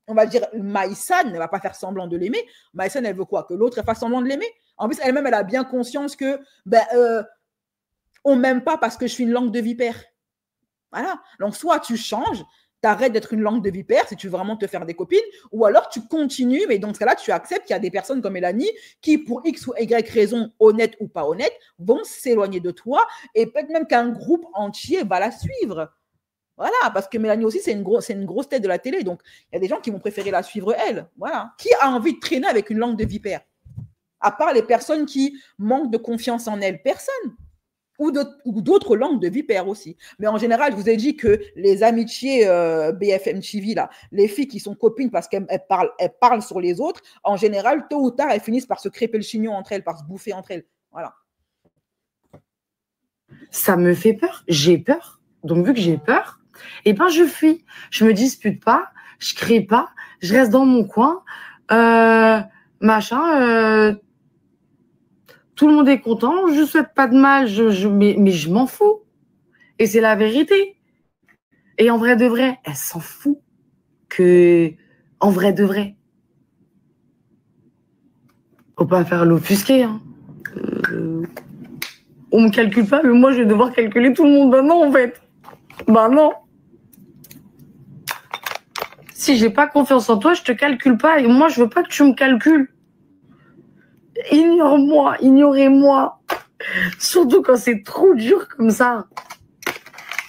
Speaker 1: on va dire, Maïsan, elle ne va pas faire semblant de l'aimer. Maïsan, elle veut quoi? Que l'autre fasse semblant de l'aimer? En plus, elle-même, elle a bien conscience que on ne m'aime pas parce que je suis une langue de vipère. Voilà. Donc, soit tu changes, tu arrêtes d'être une langue de vipère si tu veux vraiment te faire des copines, ou alors tu continues, mais dans ce cas-là, tu acceptes qu'il y a des personnes comme Mélanie qui, pour X ou Y raison, honnête ou pas honnête, vont s'éloigner de toi et peut-être même qu'un groupe entier va la suivre. Voilà, parce que Mélanie aussi, c'est une grosse tête de la télé. Donc, il y a des gens qui vont préférer la suivre elle. Voilà. Qui a envie de traîner avec une langue de vipère? À part les personnes qui manquent de confiance en elles. Personne. ou d'autres langues de vipères aussi. Mais en général, je vous ai dit que les amitiés BFM TV, là, les filles qui sont copines parce qu'elles parlent sur les autres, en général, tôt ou tard, elles finissent par se crêper le chignon entre elles, par se bouffer entre elles. Voilà.
Speaker 12: Ça me fait peur. J'ai peur. Donc, vu que j'ai peur, eh ben, je fuis. Je me dispute pas, je crie pas, je reste dans mon coin, machin. Tout le monde est content, je souhaite pas de mal, mais je m'en fous. Et c'est la vérité. Et en vrai de vrai, elle s'en fout que, en vrai de vrai. Faut pas faire l'offusqué, hein. On me calcule pas, mais moi je vais devoir calculer tout le monde. Ben non, en fait. Ben non. Si j'ai pas confiance en toi, je te calcule pas. Et moi, je veux pas que tu me calcules. Ignore-moi, ignorez-moi. Surtout quand c'est trop dur comme ça.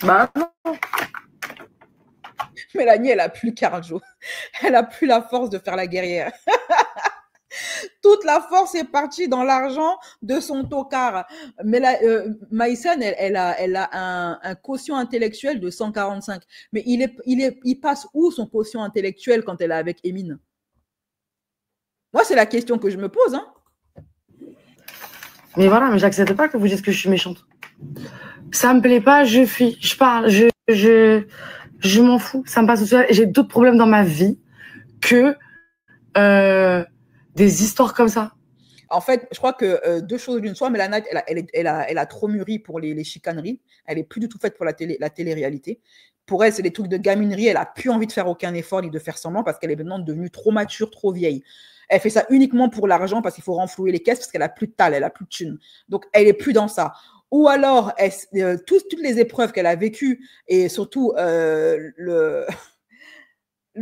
Speaker 12: Bah non.
Speaker 1: Mélanie, elle a plus le cardio. Elle a plus la force de faire la guerrière. Toute la force est partie dans l'argent de son tocard. Mais Maïsen, elle a un quotient intellectuel de 145. Mais il passe où son quotient intellectuel quand elle est avec Emine? Moi, c'est la question que je me pose. Hein.
Speaker 12: Mais voilà, mais j'accepte pas que vous dites que je suis méchante. Ça me plaît pas, je fuis, je parle, je m'en fous. Ça me passe au sujet. J'ai d'autres problèmes dans ma vie que des histoires comme ça.
Speaker 1: En fait, je crois que deux choses d'une. Soit Mélanie, elle a trop mûri pour les chicaneries. Elle est plus du tout faite pour la télé-réalité. Pour elle, c'est des trucs de gaminerie. Elle a plus envie de faire aucun effort ni de faire semblant parce qu'elle est maintenant devenue trop mature, trop vieille. Elle fait ça uniquement pour l'argent parce qu'il faut renflouer les caisses parce qu'elle a plus de tal, elle a plus de thunes. Donc, elle est plus dans ça. Ou alors, toutes les épreuves qu'elle a vécues et surtout le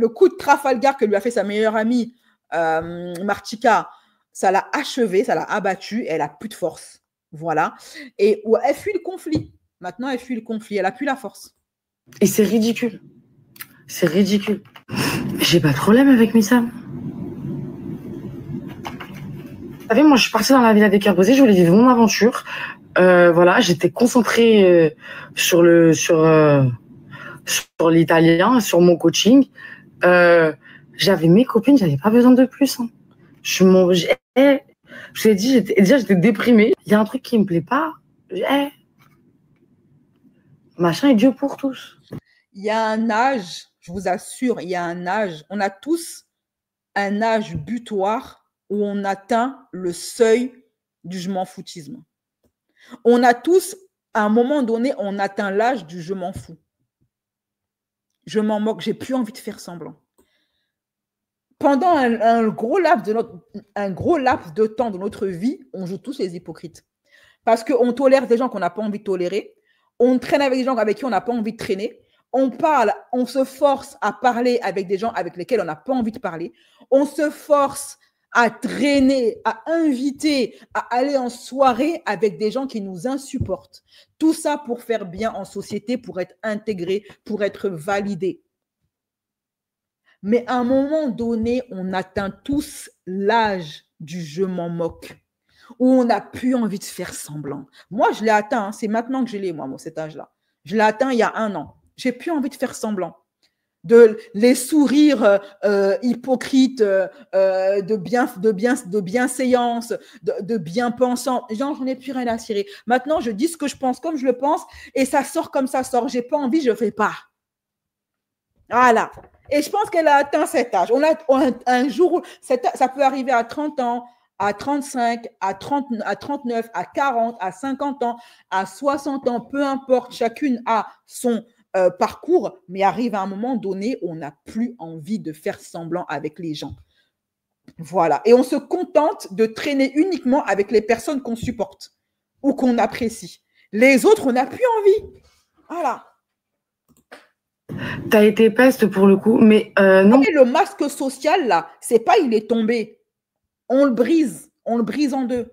Speaker 1: coup de Trafalgar que lui a fait sa meilleure amie, Martika, ça l'a achevée, ça l'a abattue, elle a plus de force. Voilà. Et où elle fuit le conflit. Maintenant, elle fuit le conflit, elle a plus la force.
Speaker 12: Et c'est ridicule. C'est ridicule. J'ai pas de problème avec Missam. Vous savez, moi, je suis partie dans la villa des cœurs brisés, je voulais vivre mon aventure. Voilà, j'étais concentrée sur l'italien, sur mon coaching. J'avais mes copines, j'avais pas besoin de plus. Hein. Je vous ai dit, j'étais déprimée. Il y a un truc qui me plaît pas. Machin est Dieu pour tous.
Speaker 1: Il y a un âge, je vous assure, il y a un âge. On a tous un âge butoir où on atteint le seuil du je m'en foutisme. On a tous, à un moment donné, on atteint l'âge du je m'en fous. Je m'en moque, j'ai plus envie de faire semblant. Pendant un gros laps de temps de notre vie, on joue tous les hypocrites. Parce qu'on tolère des gens qu'on n'a pas envie de tolérer, on traîne avec des gens avec qui on n'a pas envie de traîner, on parle, on se force à parler avec des gens avec lesquels on n'a pas envie de parler, on se force à traîner, à inviter, à aller en soirée avec des gens qui nous insupportent. Tout ça pour faire bien en société, pour être intégré, pour être validé. Mais à un moment donné, on atteint tous l'âge du je m'en moque, où on n'a plus envie de faire semblant. Moi, je l'ai atteint, hein, c'est maintenant que je l'ai, moi, cet âge-là. Je l'ai atteint il y a 1 an. J'ai plus envie de faire semblant. De les sourires hypocrites, de bienséance, de bien-pensant. J'en ai plus rien à cirer. Maintenant, je dis ce que je pense comme je le pense et ça sort comme ça sort. J'ai pas envie, je fais pas. Voilà. Et je pense qu'elle a atteint cet âge. Un jour, ça peut arriver à 30 ans, à 35, à 39, à 40, à 50 ans, à 60 ans, peu importe. Chacune a son parcours, mais arrive à un moment donné où on n'a plus envie de faire semblant avec les gens. Voilà. Et on se contente de traîner uniquement avec les personnes qu'on supporte ou qu'on apprécie. Les autres, on n'a plus envie. Voilà.
Speaker 12: T'as été peste pour le coup, mais non.
Speaker 1: Et le masque social, là, c'est pas il est tombé. On le brise en deux.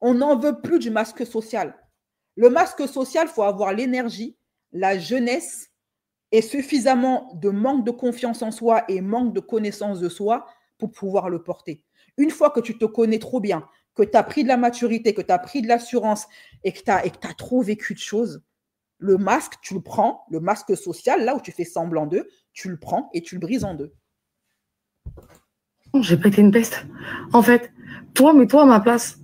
Speaker 1: On n'en veut plus du masque social. Le masque social, il faut avoir l'énergie, la jeunesse et suffisamment de manque de confiance en soi et manque de connaissance de soi pour pouvoir le porter. Une fois que tu te connais trop bien, que tu as pris de la maturité, que tu as pris de l'assurance et que tu as trop vécu de choses, le masque, tu le prends, le masque social, là où tu fais semblant d'eux, tu le prends et tu le brises en deux.
Speaker 12: J'ai pas été une peste. En fait, toi, mets-toi à ma place.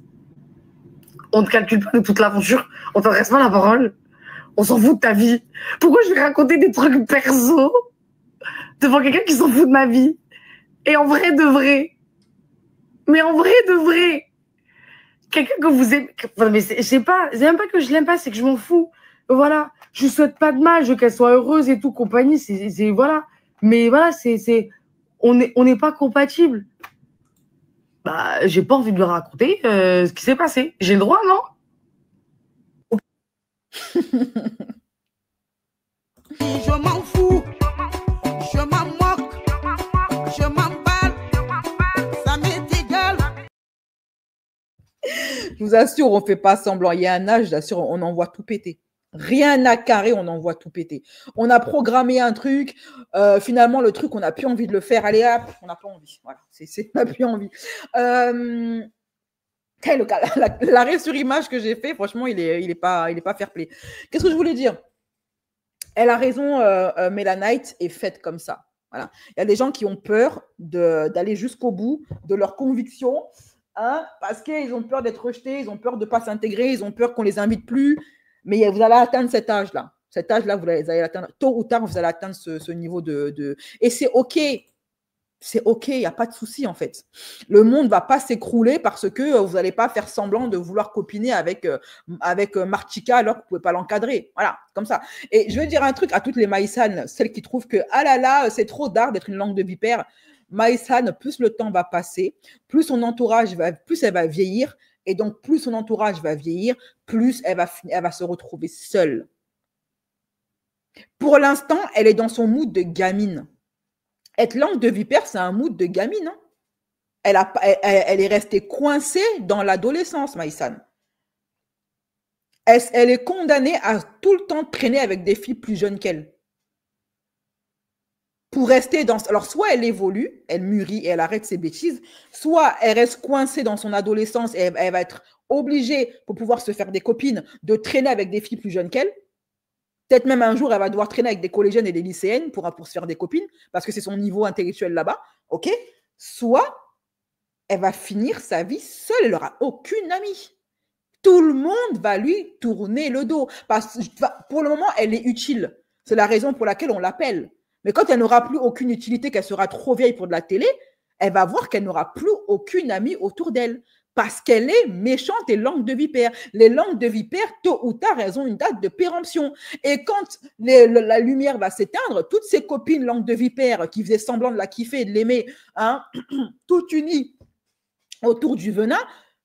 Speaker 12: On ne te calcule pas de toute l'aventure. On t'adresse pas la parole. On s'en fout de ta vie. Pourquoi je vais raconter des trucs perso devant quelqu'un qui s'en fout de ma vie? Et en vrai de vrai. Mais en vrai de vrai. Quelqu'un que vous aimez. Mais c'est même pas que je l'aime pas, c'est que je m'en fous. Voilà. Je lui souhaite pas de mal. Je veux qu'elle soit heureuse et tout, compagnie. Voilà. Mais voilà, on n'est pas compatibles. Bah, j'ai pas envie de lui raconter ce qui s'est passé. J'ai le droit, non?
Speaker 13: Je m'en fous, je m'en moque, je m'emballe, ça m'est égal.
Speaker 1: Je vous assure, on ne fait pas semblant. Il y a un âge, je vous assure, on envoie tout péter. Rien à carré, on envoie tout péter. On a programmé un truc, finalement, le truc, on n'a plus envie de le faire. Allez, hop, on n'a pas envie. Voilà, on n'a plus envie. L'arrêt sur image que j'ai fait, franchement, il est pas fair play. Qu'est-ce que je voulais dire? Elle a raison, Mélanite est faite comme ça. Voilà. Il y a des gens qui ont peur d'aller jusqu'au bout de leurs convictions, hein, parce qu'ils ont peur d'être rejetés, ils ont peur de ne pas s'intégrer, ils ont peur qu'on ne les invite plus. Mais vous allez atteindre cet âge-là. Cet âge-là, vous allez l'atteindre. Tôt ou tard, vous allez atteindre ce niveau de... Et c'est OK. C'est OK, il n'y a pas de souci, en fait. Le monde ne va pas s'écrouler parce que vous n'allez pas faire semblant de vouloir copiner avec Martika alors que vous ne pouvez pas l'encadrer. Voilà, comme ça. Et je veux dire un truc à toutes les Maïsanes, celles qui trouvent que, ah là là, c'est trop d'art d'être une langue de vipère. Maïsane, plus le temps va passer, plus son entourage plus elle va vieillir. Et donc, plus son entourage va vieillir, plus elle va se retrouver seule. Pour l'instant, elle est dans son mood de gamine. Être langue de vipère, c'est un mood de gamine. Hein. Elle est restée coincée dans l'adolescence, Maïsane. Elle est condamnée à tout le temps traîner avec des filles plus jeunes qu'elle. Pour rester dans... Alors, soit elle évolue, elle mûrit et elle arrête ses bêtises, soit elle reste coincée dans son adolescence et elle va être obligée, pour pouvoir se faire des copines, de traîner avec des filles plus jeunes qu'elle. Peut-être même un jour, elle va devoir traîner avec des collégiennes et des lycéennes pour se faire des copines, parce que c'est son niveau intellectuel là-bas. OK? Soit elle va finir sa vie seule, elle n'aura aucune amie. Tout le monde va lui tourner le dos. Parce que pour le moment, elle est utile. C'est la raison pour laquelle on l'appelle. Mais quand elle n'aura plus aucune utilité, qu'elle sera trop vieille pour de la télé, elle va voir qu'elle n'aura plus aucune amie autour d'elle. Parce qu'elle est méchante et langue de vipère. Les langues de vipère, tôt ou tard, elles ont une date de péremption. Et quand la lumière va s'éteindre, toutes ces copines langue de vipère qui faisaient semblant de la kiffer et de l'aimer, hein, toutes unies autour du venin,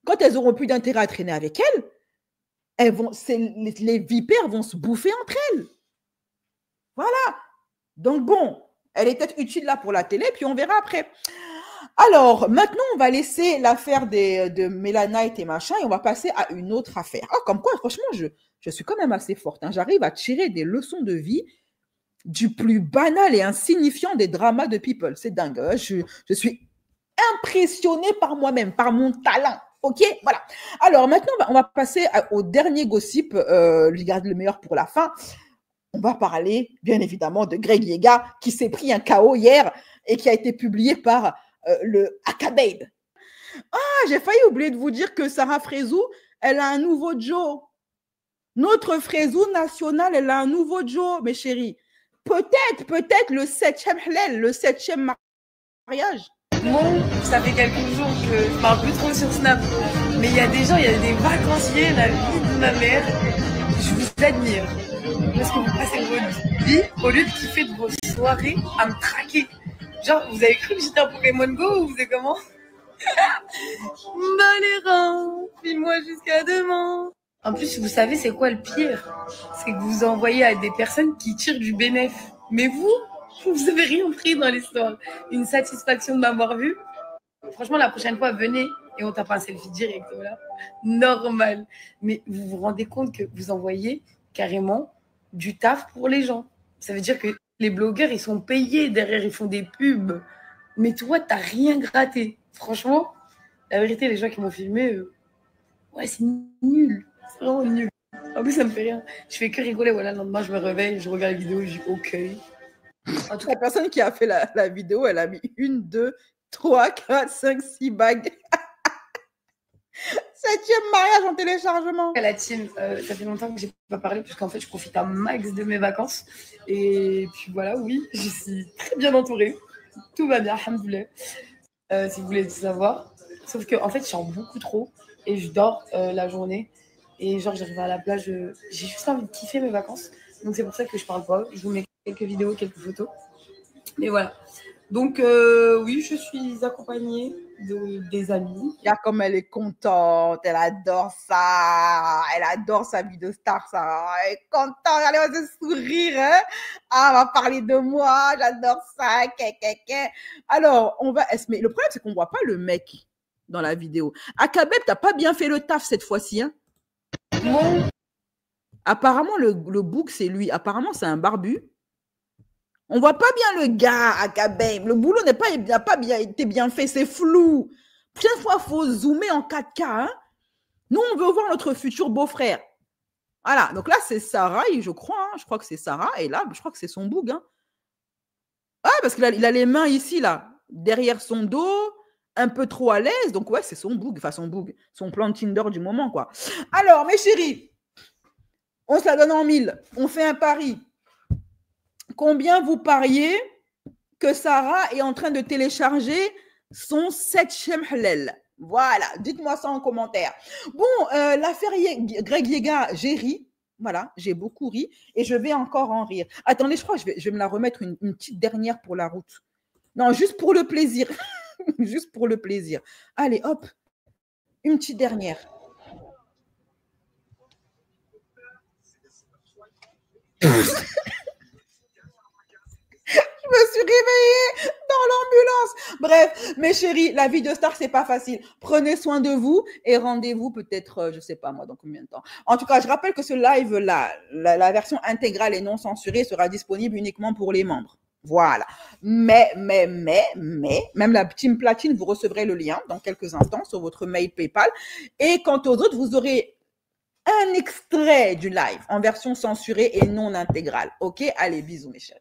Speaker 1: quand elles auront plus d'intérêt à traîner avec elles, les vipères vont se bouffer entre elles. Voilà. Donc bon, elle est peut-être utile là pour la télé, puis on verra après. Alors, maintenant, on va laisser l'affaire de Mélanite et machin, et on va passer à une autre affaire. Ah, comme quoi, franchement, je suis quand même assez forte. Hein. J'arrive à tirer des leçons de vie du plus banal et insignifiant des dramas de people. C'est dingue. Hein. Je suis impressionnée par moi-même, par mon talent. OK, voilà. Alors, maintenant, on va passer au dernier gossip. Je garde le meilleur pour la fin. On va parler, bien évidemment, de Greg Yega, qui s'est pris un KO hier et qui a été publié par le Akababe. Ah, j'ai failli oublier de vous dire que Sarah Frézou, elle a un nouveau Joe. Notre Frézou national, elle a un nouveau Joe, mes chéris. Peut-être le 7e halal, le 7e mariage.
Speaker 14: Bon, ça fait quelques jours que je parle plus trop sur Snap. Mais il y a des gens, il y a des vacanciers, la vie de ma mère. Je vous admire. Parce que vous passez votre vie, au lieu de kiffer de vos soirées, à me traquer. Genre, vous avez cru que j'étais un Pokémon Go ou vous savez comment? Bah les reins, file-moi jusqu'à demain. En plus, vous savez c'est quoi le pire? C'est que vous envoyez à des personnes qui tirent du bénéf. Mais vous avez rien pris dans l'histoire. Une satisfaction de m'avoir vu. Franchement, la prochaine fois, venez et on tape un selfie direct, voilà. Normal. Mais vous vous rendez compte que vous envoyez carrément du taf pour les gens. Ça veut dire que les blogueurs, ils sont payés derrière, ils font des pubs. Mais toi, t'as rien gratté. Franchement, la vérité, les gens qui m'ont filmé, Ouais, c'est nul. C'est vraiment nul. En plus, ça me fait rien. Je fais que rigoler. Voilà, le lendemain, je me réveille, je regarde la vidéo, je dis OK.
Speaker 1: En tout cas, la personne qui a fait la vidéo, elle a mis 1, 2, 3, 4, 5, 6 bagues. 7e mariage en téléchargement.
Speaker 14: La team, ça fait longtemps que j'ai pas parlé, puisqu'en fait, je profite un max de mes vacances. Et puis voilà, oui, je suis très bien entourée. Tout va bien, alhamdoulilah. Si vous voulez tout savoir. Sauf que, en fait, je sors beaucoup trop et je dors la journée. Et genre, j'arrive à la plage, j'ai juste envie de kiffer mes vacances. Donc, c'est pour ça que je parle pas. Je vous mets quelques vidéos, quelques photos. Mais voilà. Donc, oui, je suis accompagnée des amis.
Speaker 1: Regarde comme elle est contente. Elle adore ça. Elle adore sa vie de star, ça. Elle est contente. Elle va se sourire. Hein? Ah, on va parler de moi. J'adore ça. Alors, on va... Mais le problème, c'est qu'on voit pas le mec dans la vidéo. Akabeb, t'as pas bien fait le taf cette fois-ci, hein?
Speaker 14: Non.
Speaker 1: Apparemment, le bouc, c'est lui. Apparemment, c'est un barbu. On voit pas bien le gars à Kabem. Le boulot n'a pas bien été bien fait. C'est flou. Prochaine fois, il faut zoomer en 4K. Hein? Nous, on veut voir notre futur beau-frère. Voilà. Donc là, c'est Sarah, je crois. Hein? Je crois que c'est Sarah. Et là, je crois que c'est son boug. Hein? Ah, parce qu'il a les mains ici, là. Derrière son dos. Un peu trop à l'aise. Donc, ouais, c'est son boug. Enfin, son boug. Son plan de Tinder du moment, quoi. Alors, mes chéris, on se la donne en 1000. On fait un pari. Combien vous pariez que Sarah est en train de télécharger son 7e halal? Voilà, dites-moi ça en commentaire. Bon, l'affaire Greg Yega, j'ai ri. Voilà, j'ai beaucoup ri et je vais encore en rire. Attendez, je crois que je vais me la remettre une petite dernière pour la route. Non, juste pour le plaisir. Juste pour le plaisir. Allez, hop, une petite dernière. Je me suis réveillée dans l'ambulance. Bref, mes chéris, la vie de star, c'est pas facile. Prenez soin de vous et rendez-vous peut-être, je sais pas moi, dans combien de temps. En tout cas, je rappelle que ce live-là, la version intégrale et non censurée sera disponible uniquement pour les membres. Voilà. Mais, même la team platine, vous recevrez le lien dans quelques instants sur votre mail PayPal. Et quant aux autres, vous aurez un extrait du live en version censurée et non intégrale. OK? Allez, bisous, mes chéris.